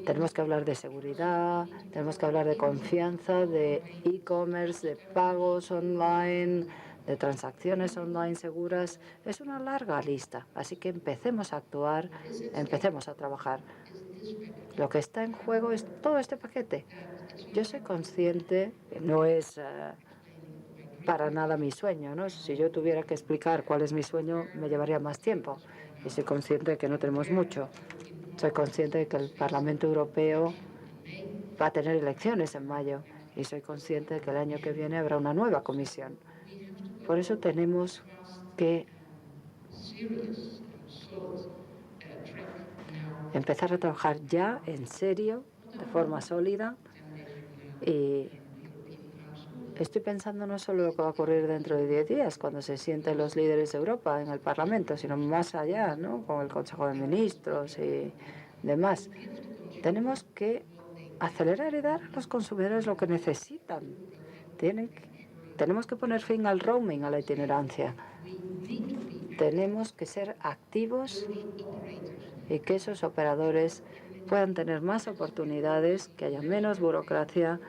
tenemos que hablar de seguridad, tenemos que hablar de confianza, de e-commerce, de pagos online, de transacciones online seguras. Es una larga lista, así que empecemos a actuar, empecemos a trabajar. Lo que está en juego es todo este paquete. Yo soy consciente que no es para nada mi sueño, ¿no? Si yo tuviera que explicar cuál es mi sueño, me llevaría más tiempo. Y soy consciente de que no tenemos mucho. Soy consciente de que el Parlamento Europeo va a tener elecciones en mayo. Y soy consciente de que el año que viene habrá una nueva comisión. Por eso tenemos que empezar a trabajar ya en serio, de forma sólida. Y estoy pensando no solo lo que va a ocurrir dentro de 10 días, cuando se sienten los líderes de Europa en el Parlamento, sino más allá, ¿no? Con el Consejo de Ministros y demás. Tenemos que acelerar y dar a los consumidores lo que necesitan. Tenemos que poner fin al roaming, a la itinerancia. Tenemos que ser activos y que esos operadores puedan tener más oportunidades, que haya menos burocracia,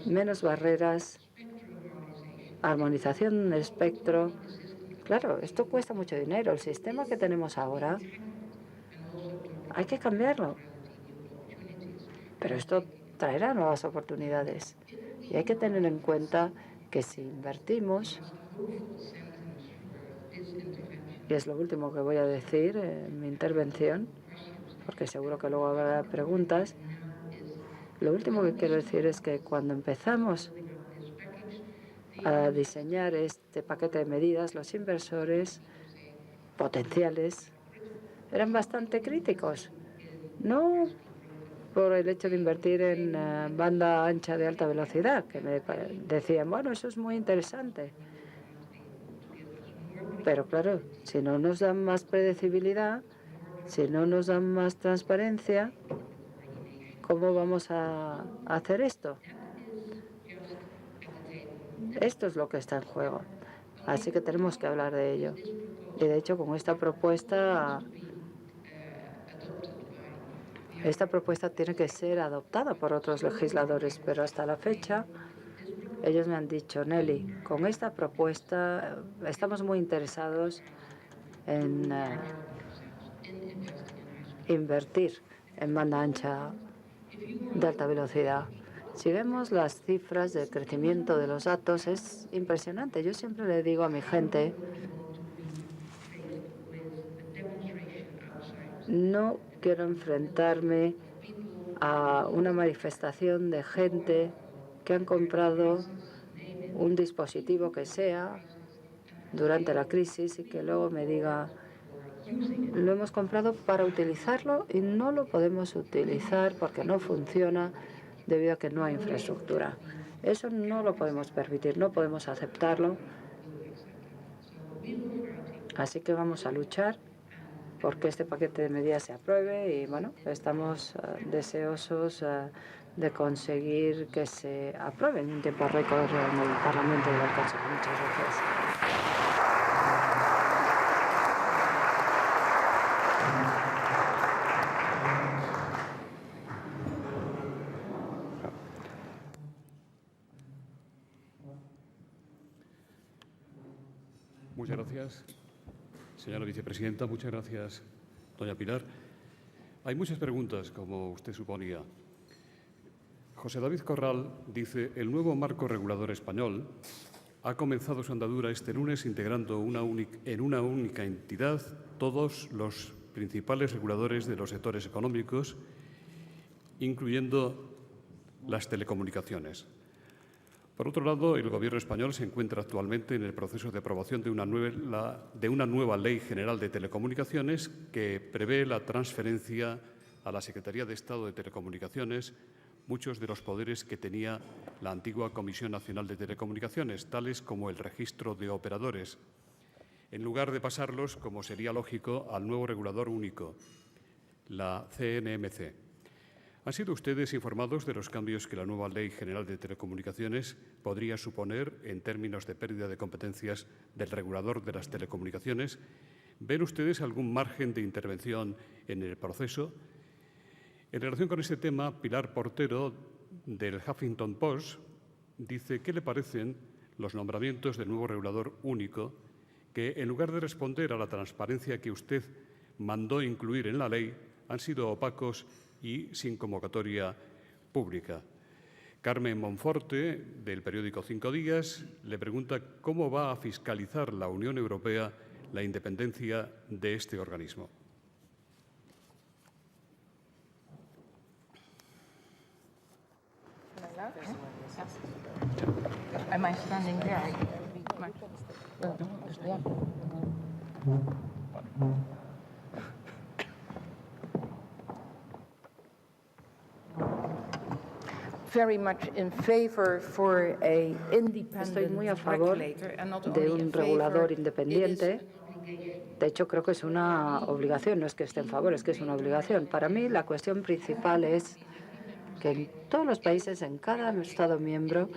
menos barreras, armonización del espectro. Claro, esto cuesta mucho dinero. El sistema que tenemos ahora hay que cambiarlo. Pero esto traerá nuevas oportunidades. Y hay que tener en cuenta que si invertimos, y es lo último que voy a decir en mi intervención, porque seguro que luego habrá preguntas, lo último que quiero decir es que cuando empezamos a diseñar este paquete de medidas, los inversores potenciales eran bastante críticos. No por el hecho de invertir en banda ancha de alta velocidad, que me decían, bueno, eso es muy interesante. Pero claro, si no nos dan más predecibilidad, si no nos dan más transparencia, ¿cómo vamos a hacer esto? Esto es lo que está en juego. Así que tenemos que hablar de ello. Y de hecho, con esta propuesta tiene que ser adoptada por otros legisladores, pero hasta la fecha ellos me han dicho, Nelly, con esta propuesta estamos muy interesados en invertir en banda ancha de alta velocidad. Si vemos las cifras de crecimiento de los datos, es impresionante. Yo siempre le digo a mi gente, no quiero enfrentarme a una manifestación de gente que han comprado un dispositivo que sea durante la crisis y que luego me diga, lo hemos comprado para utilizarlo y no lo podemos utilizar porque no funciona debido a que no hay infraestructura. Eso no lo podemos permitir, no podemos aceptarlo. Así que vamos a luchar porque este paquete de medidas se apruebe y, bueno, estamos deseosos de conseguir que se apruebe en un tiempo récord en el Parlamento y el Consejo. Muchas gracias. Muchas gracias, señora vicepresidenta. Muchas gracias, doña Pilar. Hay muchas preguntas, como usted suponía. José David Corral dice, el nuevo marco regulador español ha comenzado su andadura este lunes integrando en una única entidad todos los principales reguladores de los sectores económicos, incluyendo las telecomunicaciones. Por otro lado, el Gobierno español se encuentra actualmente en el proceso de aprobación de una nueva Ley General de Telecomunicaciones que prevé la transferencia a la Secretaría de Estado de Telecomunicaciones muchos de los poderes que tenía la antigua Comisión Nacional de Telecomunicaciones, tales como el registro de operadores, en lugar de pasarlos, como sería lógico, al nuevo regulador único, la CNMC. ¿Han sido ustedes informados de los cambios que la nueva Ley General de Telecomunicaciones podría suponer en términos de pérdida de competencias del regulador de las telecomunicaciones? ¿Ven ustedes algún margen de intervención en el proceso? En relación con este tema, Pilar Portero, del Huffington Post, dice, ¿qué le parecen los nombramientos del nuevo regulador único que, en lugar de responder a la transparencia que usted mandó incluir en la ley, han sido opacos y sin convocatoria pública? Carmen Monforte, del periódico Cinco Días, le pregunta cómo va a fiscalizar la Unión Europea la independencia de este organismo. Am I standing there? Very much in favor for a Estoy muy a independent favor regulator, and not de only in un favor, regulador it independiente. is De hecho, creo que es una obligación, no es que esté en favor, es que es una obligación. Para mí, la cuestión principal es que en todos los países, en cada Estado miembro,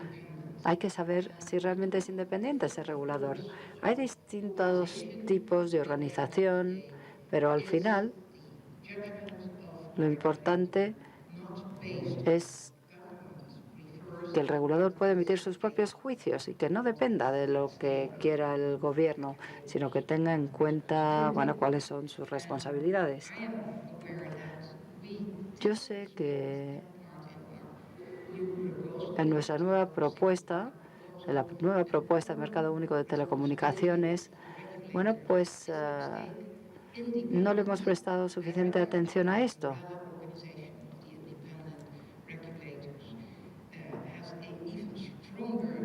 hay que saber si realmente es independiente ese regulador. Hay distintos tipos de organización, pero al final lo importante es que el regulador puede emitir sus propios juicios y que no dependa de lo que quiera el gobierno, sino que tenga en cuenta, bueno, cuáles son sus responsabilidades. Yo sé que en nuestra nueva propuesta, en la nueva propuesta de mercado único de telecomunicaciones, bueno, pues no le hemos prestado suficiente atención a esto.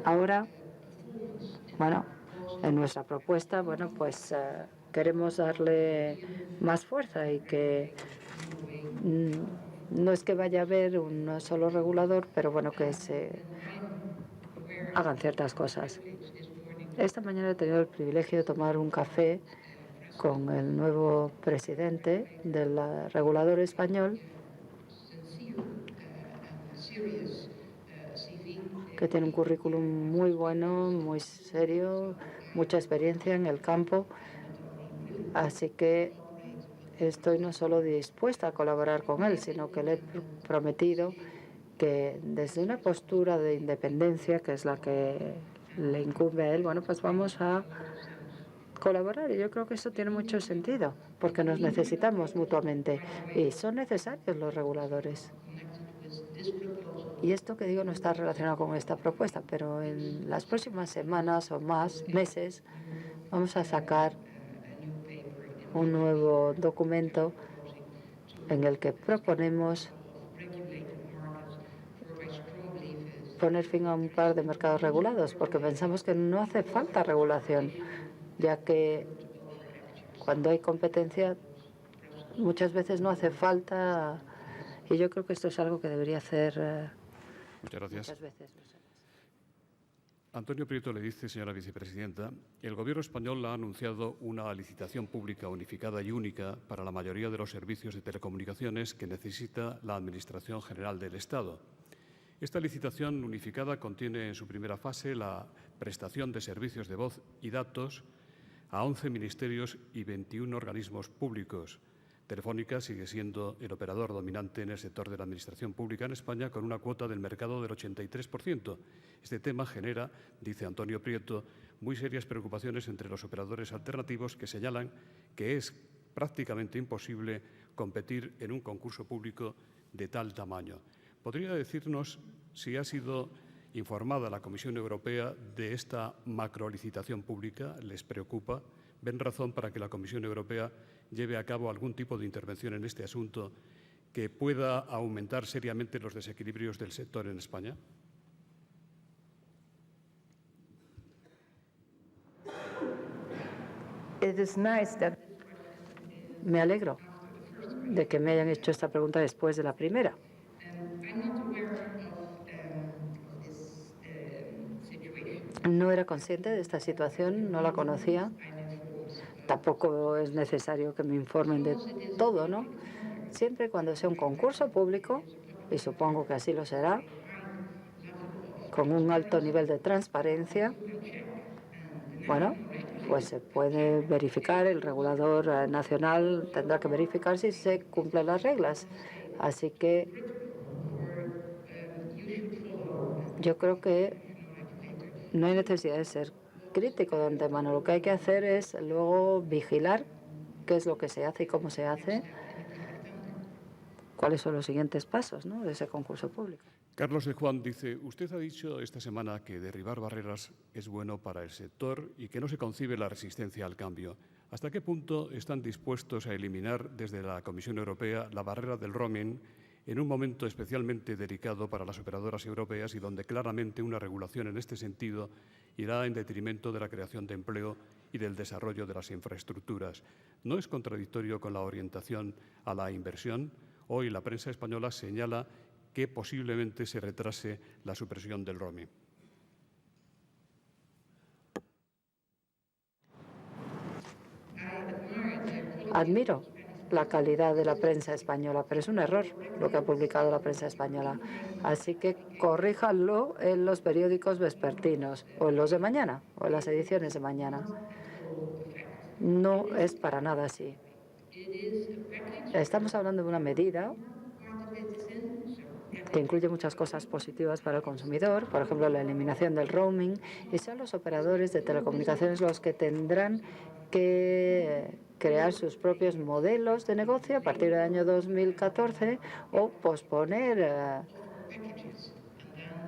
Ahora, bueno, en nuestra propuesta, bueno, pues queremos darle más fuerza y que no es que vaya a haber un solo regulador, pero bueno, que se hagan ciertas cosas. Esta mañana he tenido el privilegio de tomar un café con el nuevo presidente del regulador español, que tiene un currículum muy bueno, muy serio, mucha experiencia en el campo. Así que estoy no solo dispuesta a colaborar con él, sino que le he prometido que desde una postura de independencia, que es la que le incumbe a él, bueno, pues vamos a colaborar. Y yo creo que eso tiene mucho sentido, porque nos necesitamos mutuamente y son necesarios los reguladores. Y esto que digo no está relacionado con esta propuesta, pero en las próximas semanas o más meses vamos a sacar un nuevo documento en el que proponemos poner fin a un par de mercados regulados, porque pensamos que no hace falta regulación, ya que cuando hay competencia muchas veces no hace falta, y yo creo que esto es algo que debería hacer Muchas gracias. muchas veces. Antonio Prieto le dice, señora vicepresidenta, el Gobierno español ha anunciado una licitación pública unificada y única para la mayoría de los servicios de telecomunicaciones que necesita la Administración General del Estado. Esta licitación unificada contiene en su primera fase la prestación de servicios de voz y datos a 11 ministerios y 21 organismos públicos. Telefónica sigue siendo el operador dominante en el sector de la administración pública en España, con una cuota del mercado del 83%. Este tema genera, dice Antonio Prieto, muy serias preocupaciones entre los operadores alternativos, que señalan que es prácticamente imposible competir en un concurso público de tal tamaño. ¿Podría decirnos si ha sido informada la Comisión Europea de esta macrolicitación pública? ¿Les preocupa? ¿Ven razón para que la Comisión Europea lleve a cabo algún tipo de intervención en este asunto que pueda aumentar seriamente los desequilibrios del sector en España? Me alegro de que me hayan hecho esta pregunta después de la primera. No era consciente de esta situación, no la conocía. Tampoco es necesario que me informen de todo, ¿no? Siempre y cuando sea un concurso público, y supongo que así lo será, con un alto nivel de transparencia, bueno, pues se puede verificar, el regulador nacional tendrá que verificar si se cumplen las reglas. Así que yo creo que no hay necesidad de ser crítico de antemano. Lo que hay que hacer es luego vigilar qué es lo que se hace y cómo se hace, cuáles son los siguientes pasos, ¿no?, de ese concurso público. Carlos de Juan dice, usted ha dicho esta semana que derribar barreras es bueno para el sector y que no se concibe la resistencia al cambio. ¿Hasta qué punto están dispuestos a eliminar desde la Comisión Europea la barrera del roaming en un momento especialmente delicado para las operadoras europeas y donde claramente una regulación en este sentido irá en detrimento de la creación de empleo y del desarrollo de las infraestructuras? ¿No es contradictorio con la orientación a la inversión? Hoy la prensa española señala que posiblemente se retrase la supresión del roaming. Admiro la calidad de la prensa española, pero es un error lo que ha publicado la prensa española. Así que corríjanlo en los periódicos vespertinos, o en los de mañana, o en las ediciones de mañana. No es para nada así. Estamos hablando de una medida que incluye muchas cosas positivas para el consumidor, por ejemplo, la eliminación del roaming, y son los operadores de telecomunicaciones los que tendrán que crear sus propios modelos de negocio a partir del año 2014 o posponer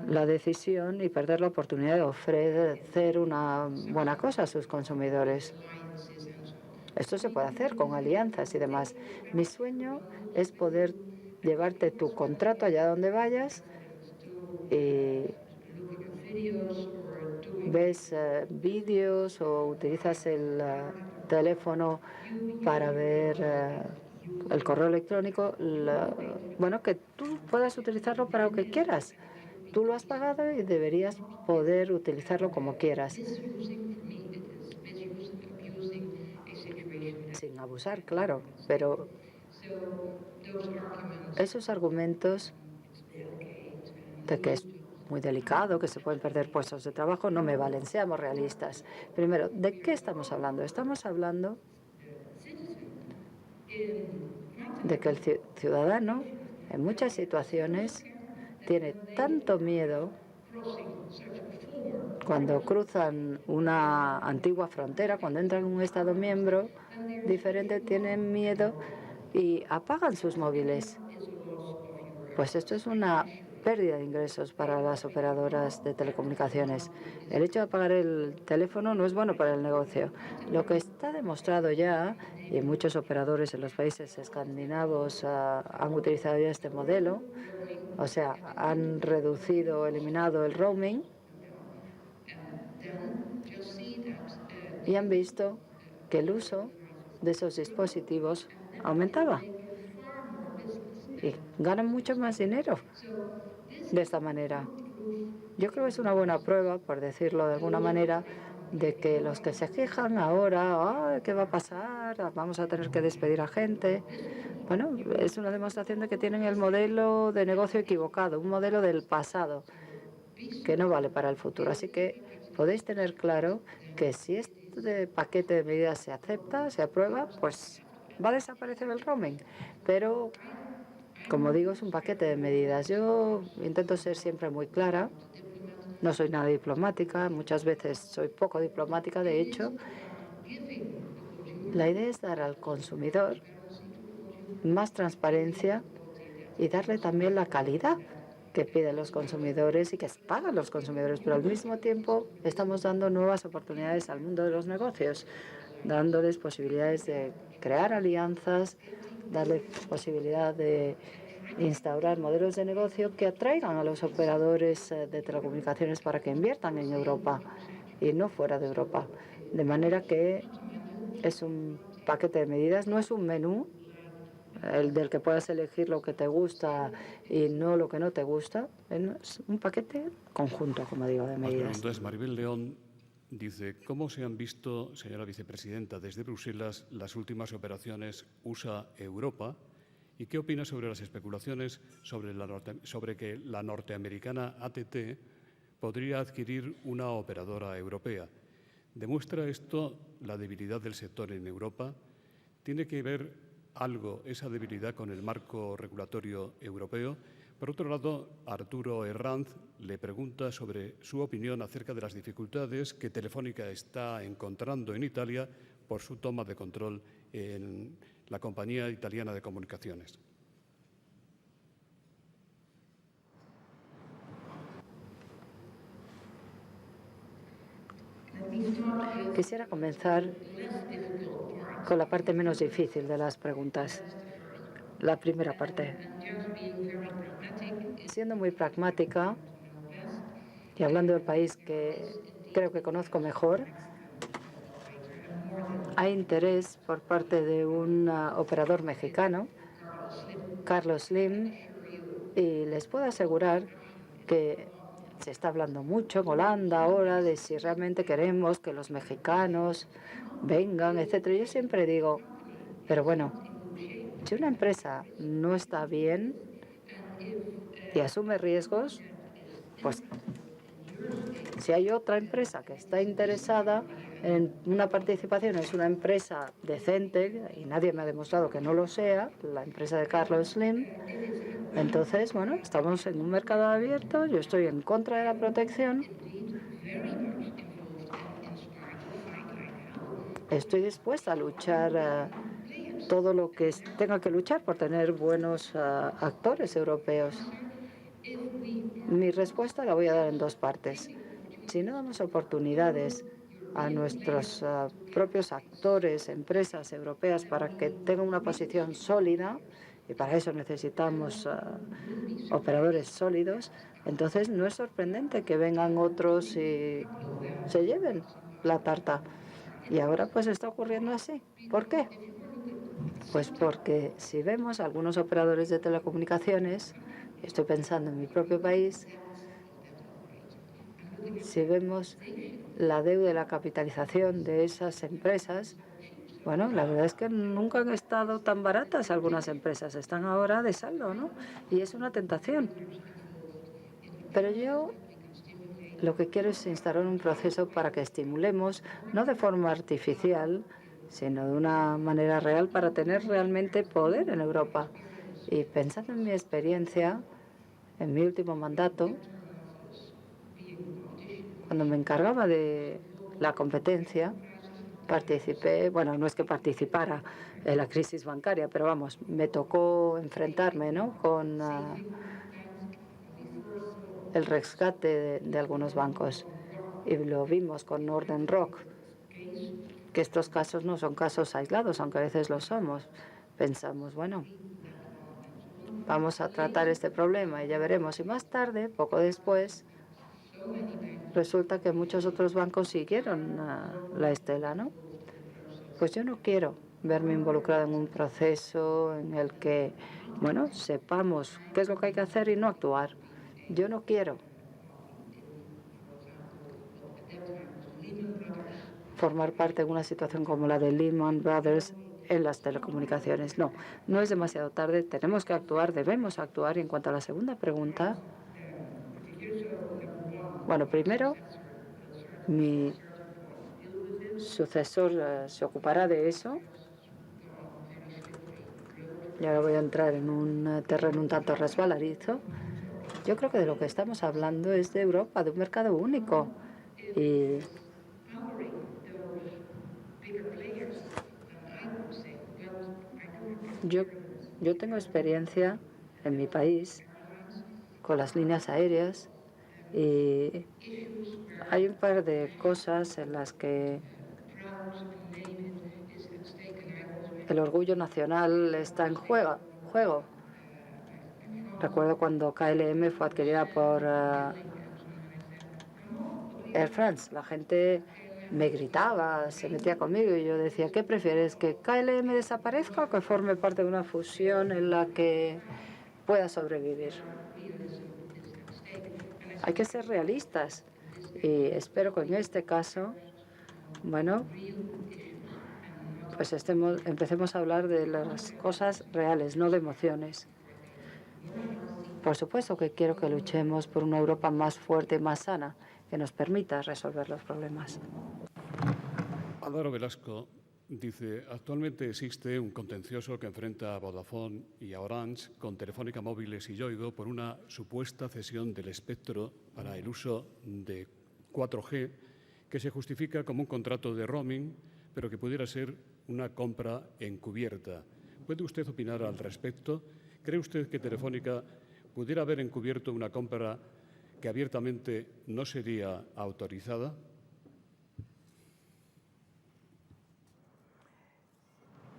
la decisión y perder la oportunidad de ofrecer una buena cosa a sus consumidores. Esto se puede hacer con alianzas y demás. Mi sueño es poder llevarte tu contrato allá donde vayas y ves vídeos o utilizas el teléfono para ver el correo electrónico, bueno, que tú puedas utilizarlo para lo que quieras. Tú lo has pagado y deberías poder utilizarlo como quieras. Sin abusar, claro, pero esos argumentos de que es muy delicado, que se pueden perder puestos de trabajo, no me valen. Seamos realistas. Primero, ¿de qué estamos hablando? Estamos hablando de que el ciudadano, en muchas situaciones, tiene tanto miedo cuando cruzan una antigua frontera, cuando entran en un Estado miembro diferente, tienen miedo y apagan sus móviles. Pues esto es una pérdida de ingresos para las operadoras de telecomunicaciones. El hecho de apagar el teléfono no es bueno para el negocio. Lo que está demostrado ya, y muchos operadores en los países escandinavos han utilizado ya este modelo, o sea, han reducido o eliminado el roaming y han visto que el uso de esos dispositivos aumentaba y ganan mucho más dinero de esta manera. Yo creo que es una buena prueba, por decirlo de alguna manera, de que los que se quejan ahora, ¿qué va a pasar? Vamos a tener que despedir a gente. Bueno, es una demostración de que tienen el modelo de negocio equivocado, un modelo del pasado que no vale para el futuro. Así que podéis tener claro que si este paquete de medidas se acepta, se aprueba, pues va a desaparecer el roaming. Pero, como digo, es un paquete de medidas. Yo intento ser siempre muy clara. No soy nada diplomática, muchas veces soy poco diplomática. De hecho, la idea es dar al consumidor más transparencia y darle también la calidad que piden los consumidores y que pagan los consumidores, pero al mismo tiempo estamos dando nuevas oportunidades al mundo de los negocios, dándoles posibilidades de crear alianzas, darles posibilidad de instaurar modelos de negocio que atraigan a los operadores de telecomunicaciones para que inviertan en Europa y no fuera de Europa. De manera que es un paquete de medidas, no es un menú el del que puedas elegir lo que te gusta y no lo que no te gusta. Es un paquete conjunto, como digo, de medidas. Entonces, Maribel León dice, ¿cómo se han visto, señora vicepresidenta, desde Bruselas las últimas operaciones USA-Europa? ¿Y qué opina sobre las especulaciones sobre que la norteamericana AT&T podría adquirir una operadora europea? ¿Demuestra esto la debilidad del sector en Europa? ¿Tiene que ver algo esa debilidad con el marco regulatorio europeo? Por otro lado, Arturo Herranz le pregunta sobre su opinión acerca de las dificultades que Telefónica está encontrando en Italia por su toma de control en la compañía italiana de comunicaciones. Quisiera comenzar con la parte menos difícil de las preguntas. La primera parte. Siendo muy pragmática y hablando del país que creo que conozco mejor, hay interés por parte de un operador mexicano, Carlos Slim, y les puedo asegurar que se está hablando mucho en Holanda ahora de si realmente queremos que los mexicanos vengan, etcétera. Yo siempre digo, pero bueno, si una empresa no está bien y asume riesgos, pues si hay otra empresa que está interesada en una participación, es una empresa decente, y nadie me ha demostrado que no lo sea, la empresa de Carlos Slim, entonces, bueno, estamos en un mercado abierto, yo estoy en contra de la protección, estoy dispuesta a luchar todo lo que tenga que luchar por tener buenos actores europeos. Mi respuesta la voy a dar en dos partes. Si no damos oportunidades a nuestros propios actores, empresas europeas, para que tengan una posición sólida, y para eso necesitamos operadores sólidos, entonces no es sorprendente que vengan otros y se lleven la tarta. Y ahora pues está ocurriendo así. ¿Por qué? Pues porque si vemos algunos operadores de telecomunicaciones, estoy pensando en mi propio país, si vemos la deuda y la capitalización de esas empresas, bueno, la verdad es que nunca han estado tan baratas algunas empresas, están ahora de saldo, ¿no? Y es una tentación. Pero yo lo que quiero es instaurar un proceso para que estimulemos, no de forma artificial, sino de una manera real para tener realmente poder en Europa. Y pensando en mi experiencia, en mi último mandato, cuando me encargaba de la competencia, participé, bueno, no es que participara en la crisis bancaria, pero vamos, me tocó enfrentarme, ¿no?, con el rescate de algunos bancos. Y lo vimos con Northern Rock, que estos casos no son casos aislados, aunque a veces lo somos. Pensamos, bueno, vamos a tratar este problema y ya veremos. Y más tarde, poco después, resulta que muchos otros bancos siguieron la estela, ¿no? Pues yo no quiero verme involucrada en un proceso en el que, bueno, sepamos qué es lo que hay que hacer y no actuar. Yo no quiero formar parte de una situación como la de Lehman Brothers en las telecomunicaciones. No, no es demasiado tarde, tenemos que actuar, debemos actuar. Y en cuanto a la segunda pregunta, bueno, primero, mi sucesor se ocupará de eso. Y ahora voy a entrar en un terreno un tanto resbaladizo. Yo creo que de lo que estamos hablando es de Europa, de un mercado único. Y yo tengo experiencia en mi país con las líneas aéreas y hay un par de cosas en las que el orgullo nacional está en juego. Recuerdo cuando KLM fue adquirida por Air France. La gente me gritaba, se metía conmigo y yo decía, ¿qué prefieres, que KLM desaparezca o que forme parte de una fusión en la que pueda sobrevivir? Hay que ser realistas y espero que en este caso, bueno, pues empecemos a hablar de las cosas reales, no de emociones. Por supuesto que quiero que luchemos por una Europa más fuerte y más sana, que nos permita resolver los problemas. Álvaro Velasco dice, actualmente existe un contencioso que enfrenta a Vodafone y a Orange con Telefónica Móviles y Yoigo por una supuesta cesión del espectro para el uso de 4G que se justifica como un contrato de roaming, pero que pudiera ser una compra encubierta. ¿Puede usted opinar al respecto? ¿Cree usted que Telefónica pudiera haber encubierto una compra que abiertamente no sería autorizada?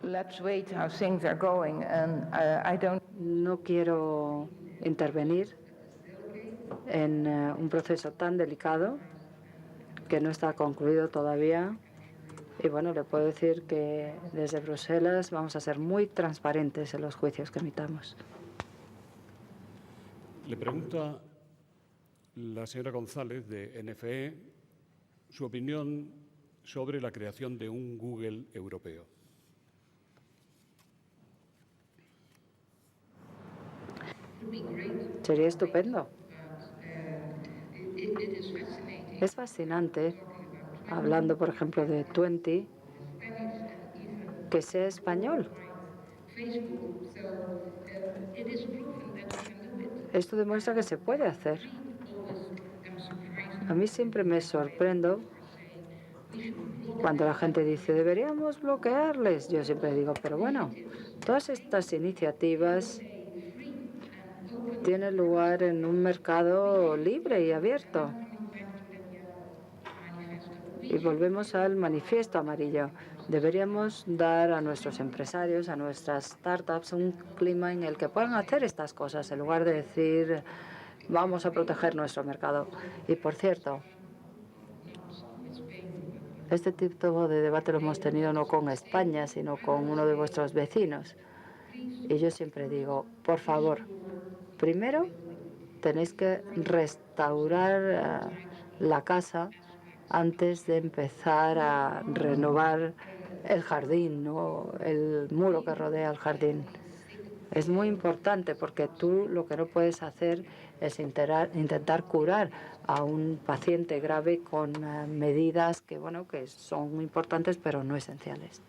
let's wait how things are going, and I don't. No quiero intervenir en un proceso tan delicado que no está concluido todavía. Y bueno, le puedo decir que desde Bruselas vamos a ser muy transparentes en los juicios que emitamos. Le pregunta la señora González de NFE su opinión sobre la creación de un Google europeo. Sería estupendo. Es fascinante, hablando por ejemplo de 20, que sea español. Esto demuestra que se puede hacer. A mí siempre me sorprendo cuando la gente dice, deberíamos bloquearles. Yo siempre digo, pero bueno, todas estas iniciativas tienen lugar en un mercado libre y abierto. Y volvemos al manifiesto amarillo. Deberíamos dar a nuestros empresarios, a nuestras startups, un clima en el que puedan hacer estas cosas, en lugar de decir, vamos a proteger nuestro mercado. Y por cierto, este tipo de debate lo hemos tenido no con España, sino con uno de vuestros vecinos. Y yo siempre digo, por favor, primero tenéis que restaurar la casa antes de empezar a renovar el jardín, ¿no? El muro que rodea el jardín. Es muy importante porque tú lo que no puedes hacer es intentar curar a un paciente grave con medidas que, bueno, que son muy importantes pero no esenciales.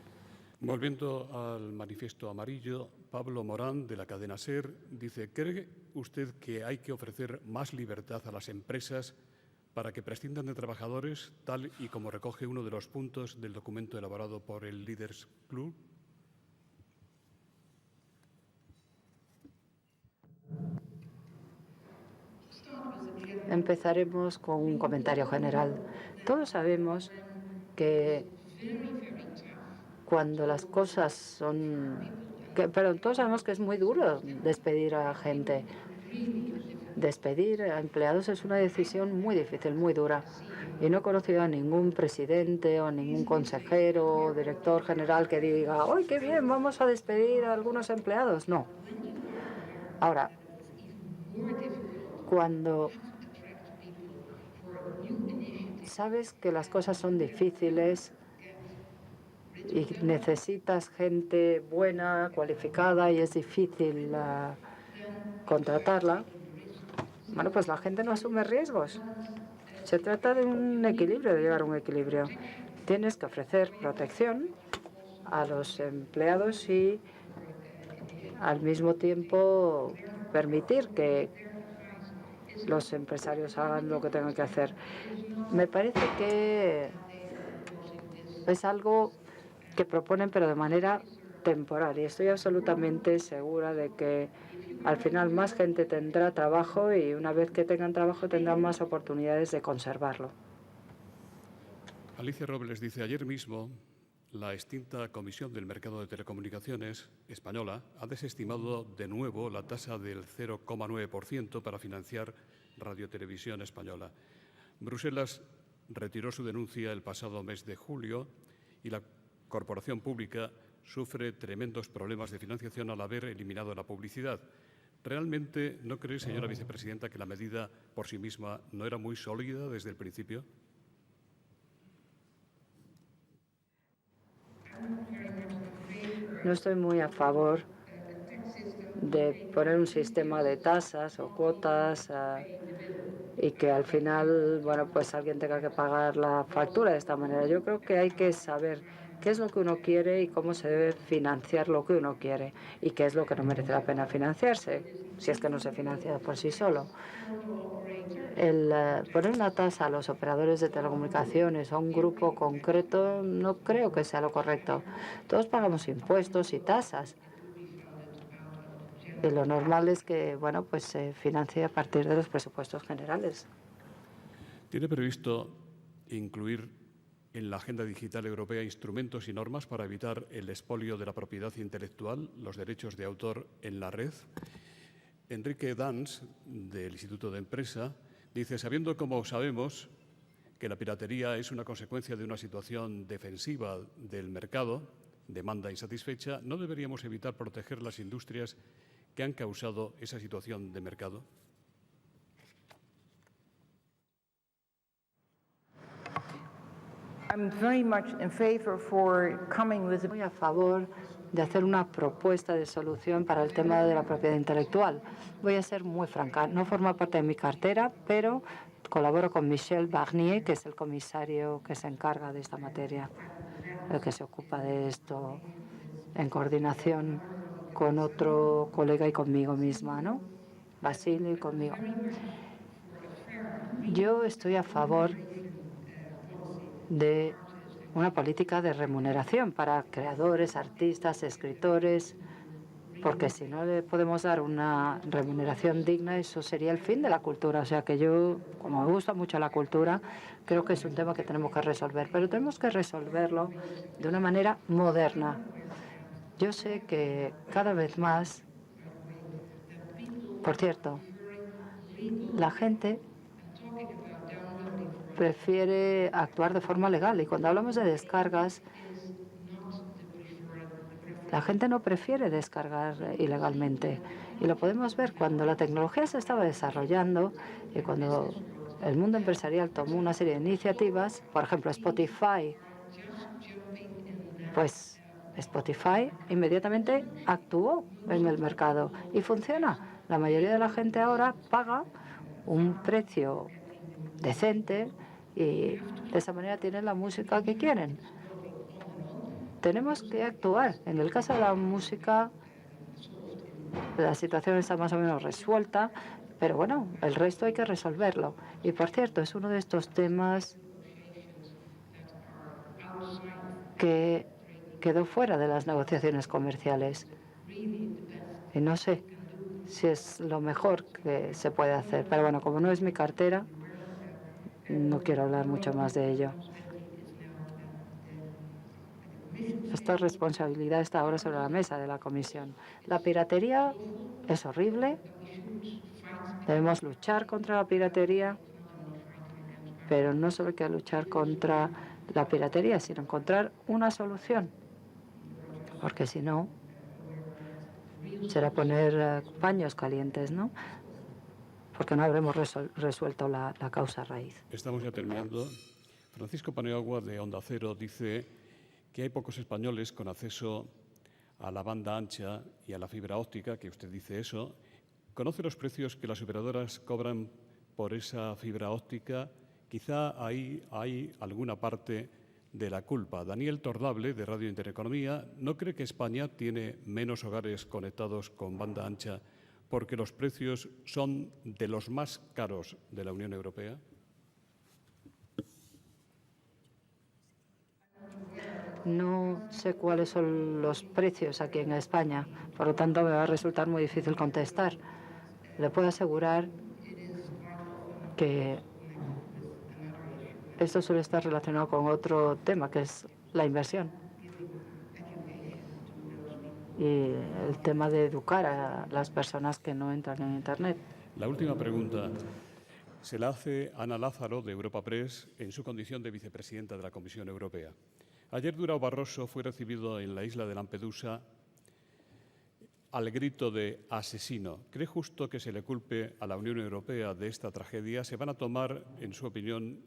Volviendo al manifiesto amarillo, Pablo Morán, de la cadena SER, dice, ¿cree usted que hay que ofrecer más libertad a las empresas para que prescindan de trabajadores, tal y como recoge uno de los puntos del documento elaborado por el Leaders Club? Empezaremos con un comentario general. Todos sabemos que cuando las cosas son... todos sabemos que es muy duro despedir a gente. Despedir a empleados es una decisión muy difícil, muy dura. Y no he conocido a ningún presidente o ningún consejero o director general que diga, ¡ay, qué bien, vamos a despedir a algunos empleados! No. Ahora, cuando sabes que las cosas son difíciles y necesitas gente buena, cualificada y es difícil contratarla, bueno, pues la gente no asume riesgos. Se trata de un equilibrio, de llegar a un equilibrio. Tienes que ofrecer protección a los empleados y al mismo tiempo permitir que los empresarios hagan lo que tengan que hacer. Me parece que es algo que proponen, pero de manera temporal. Y estoy absolutamente segura de que al final más gente tendrá trabajo y una vez que tengan trabajo tendrán más oportunidades de conservarlo. Alicia Robles dice, ayer mismo la extinta Comisión del Mercado de Telecomunicaciones española ha desestimado de nuevo la tasa del 0,9% para financiar Radio Televisión Española. Bruselas retiró su denuncia el pasado mes de julio y la corporación pública sufre tremendos problemas de financiación al haber eliminado la publicidad. ¿Realmente no cree, señora vicepresidenta, que la medida por sí misma no era muy sólida desde el principio? No estoy muy a favor de poner un sistema de tasas o cuotas y que al final, bueno, pues alguien tenga que pagar la factura de esta manera. Yo creo que hay que saber qué es lo que uno quiere y cómo se debe financiar lo que uno quiere y qué es lo que no merece la pena financiarse, si es que no se financia por sí solo. El poner una tasa a los operadores de telecomunicaciones o a un grupo concreto no creo que sea lo correcto. Todos pagamos impuestos y tasas. Y lo normal es que, bueno, pues se financie a partir de los presupuestos generales. ¿Tiene previsto incluir en la Agenda Digital Europea instrumentos y normas para evitar el expolio de la propiedad intelectual, los derechos de autor en la red. Enrique Dans, del Instituto de Empresa, dice, sabiendo como sabemos que la piratería es una consecuencia de una situación defensiva del mercado, demanda insatisfecha, ¿no deberíamos evitar proteger las industrias que han causado esa situación de mercado? Estoy a favor de hacer una propuesta de solución para el tema de la propiedad intelectual. Voy a ser muy franca, no forma parte de mi cartera, pero colaboro con Michel Barnier, que es el comisario que se encarga de esta materia, el que se ocupa de esto en coordinación con otro colega y conmigo misma, ¿no? Basilio y conmigo. Yo estoy a favor de una política de remuneración para creadores, artistas, escritores, porque si no le podemos dar una remuneración digna, eso sería el fin de la cultura. O sea que yo, como me gusta mucho la cultura, creo que es un tema que tenemos que resolver, pero tenemos que resolverlo de una manera moderna. Yo sé que cada vez más, por cierto, la gente prefiere actuar de forma legal. Y cuando hablamos de descargas, la gente no prefiere descargar ilegalmente. Y lo podemos ver cuando la tecnología se estaba desarrollando y cuando el mundo empresarial tomó una serie de iniciativas, por ejemplo, Spotify. Pues Spotify inmediatamente actuó en el mercado y funciona. La mayoría de la gente ahora paga un precio decente y de esa manera tienen la música que quieren. Tenemos que actuar. En el caso de la música, la situación está más o menos resuelta, pero bueno, el resto hay que resolverlo. Y por cierto, es uno de estos temas que quedó fuera de las negociaciones comerciales. Y no sé si es lo mejor que se puede hacer. Pero bueno, como no es mi cartera, no quiero hablar mucho más de ello. Esta responsabilidad está ahora sobre la mesa de la Comisión. La piratería es horrible. Debemos luchar contra la piratería, pero no solo hay que luchar contra la piratería, sino encontrar una solución. Porque si no, será poner paños calientes, ¿no? Porque no habremos resuelto la causa raíz. Estamos ya terminando. Francisco Paniagua, de Onda Cero, dice que hay pocos españoles con acceso a la banda ancha y a la fibra óptica, que usted dice eso. ¿Conoce los precios que las operadoras cobran por esa fibra óptica? Quizá ahí hay alguna parte de la culpa. Daniel Tordable, de Radio Intereconomía, ¿no cree que España tiene menos hogares conectados con banda ancha porque los precios son de los más caros de la Unión Europea? No sé cuáles son los precios aquí en España, por lo tanto me va a resultar muy difícil contestar. Le puedo asegurar que esto suele estar relacionado con otro tema, que es la inversión. Y el tema de educar a las personas que no entran en Internet. La última pregunta se la hace Ana Lázaro, de Europa Press, en su condición de vicepresidenta de la Comisión Europea. Ayer Durão Barroso fue recibido en la isla de Lampedusa al grito de asesino. ¿Cree justo que se le culpe a la Unión Europea de esta tragedia? ¿Se van a tomar, en su opinión,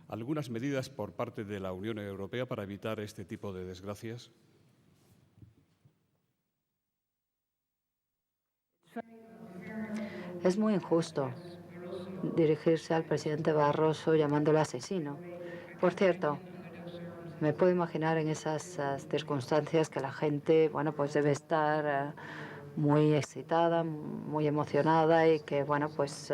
algunas medidas por parte de la Unión Europea para evitar este tipo de desgracias? Es muy injusto dirigirse al presidente Barroso llamándolo asesino. Por cierto, me puedo imaginar en esas circunstancias que la gente, bueno, pues debe estar muy excitada, muy emocionada y que, bueno, pues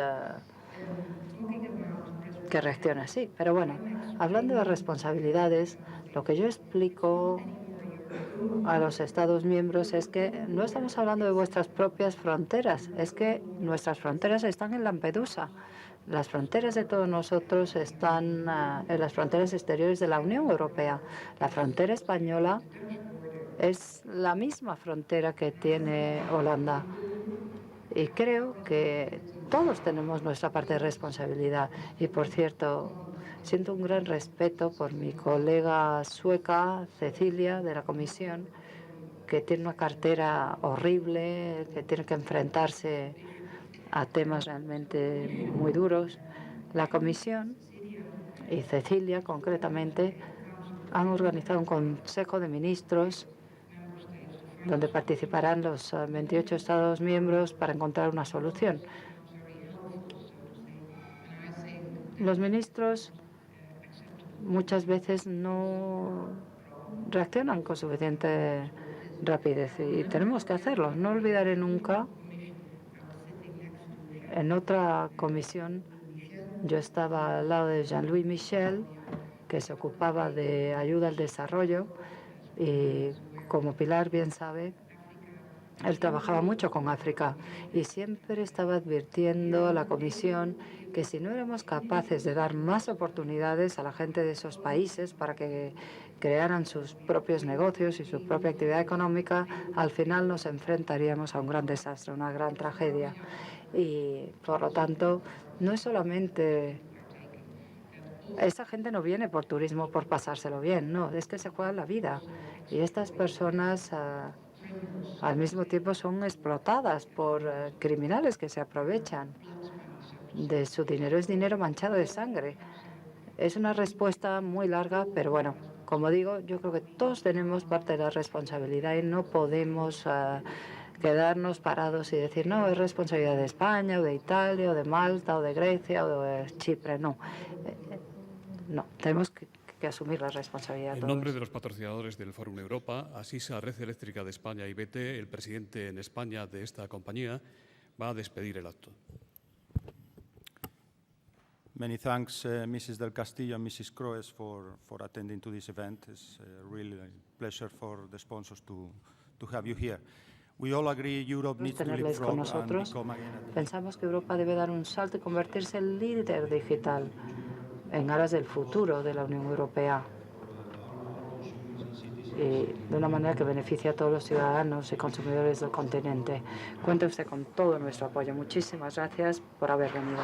que reaccione así. Pero bueno, hablando de responsabilidades, lo que yo explico a los Estados miembros es que no estamos hablando de vuestras propias fronteras, es que nuestras fronteras están en Lampedusa. Las fronteras de todos nosotros están en las fronteras exteriores de la Unión Europea. La frontera española es la misma frontera que tiene Holanda. Y creo que todos tenemos nuestra parte de responsabilidad. Y, por cierto, siento un gran respeto por mi colega sueca, Cecilia, de la Comisión, que tiene una cartera horrible, que tiene que enfrentarse a temas realmente muy duros. La Comisión y Cecilia, concretamente, han organizado un Consejo de Ministros donde participarán los 28 Estados miembros para encontrar una solución. Los ministros muchas veces no reaccionan con suficiente rapidez y tenemos que hacerlo. No olvidaré nunca, en otra comisión, yo estaba al lado de Jean-Louis Michel, que se ocupaba de ayuda al desarrollo, y como Pilar bien sabe, él trabajaba mucho con África y siempre estaba advirtiendo a la Comisión que si no éramos capaces de dar más oportunidades a la gente de esos países para que crearan sus propios negocios y su propia actividad económica, al final nos enfrentaríamos a un gran desastre, una gran tragedia. Y, por lo tanto, no es solamente... Esa gente no viene por turismo, por pasárselo bien, no, es que se juega la vida. Y estas personas al mismo tiempo son explotadas por criminales que se aprovechan de su dinero. Es dinero manchado de sangre. Es una respuesta muy larga, pero bueno, como digo, yo creo que todos tenemos parte de la responsabilidad y no podemos quedarnos parados y decir, no, es responsabilidad de España, o de Italia, o de Malta, o de Grecia, o de Chipre. No, no, tenemos que asumir la responsabilidad. En nombre de los patrocinadores del Fórum Europa, Asisa, Red Eléctrica de España y BT, el presidente en España de esta compañía va a despedir el acto. Many thanks, Mrs. del Castillo and Mrs. Croes, for attending to this event. It's really a pleasure for the sponsors to have you here. We all agree Europe needs to tenerles con leapfrog and nosotros. become again Pensamos que Europa debe dar un salto y convertirse en líder digital en aras del futuro de la Unión Europea y de una manera que beneficie a todos los ciudadanos y consumidores del continente. Cuente usted con todo nuestro apoyo. Muchísimas gracias por haber venido.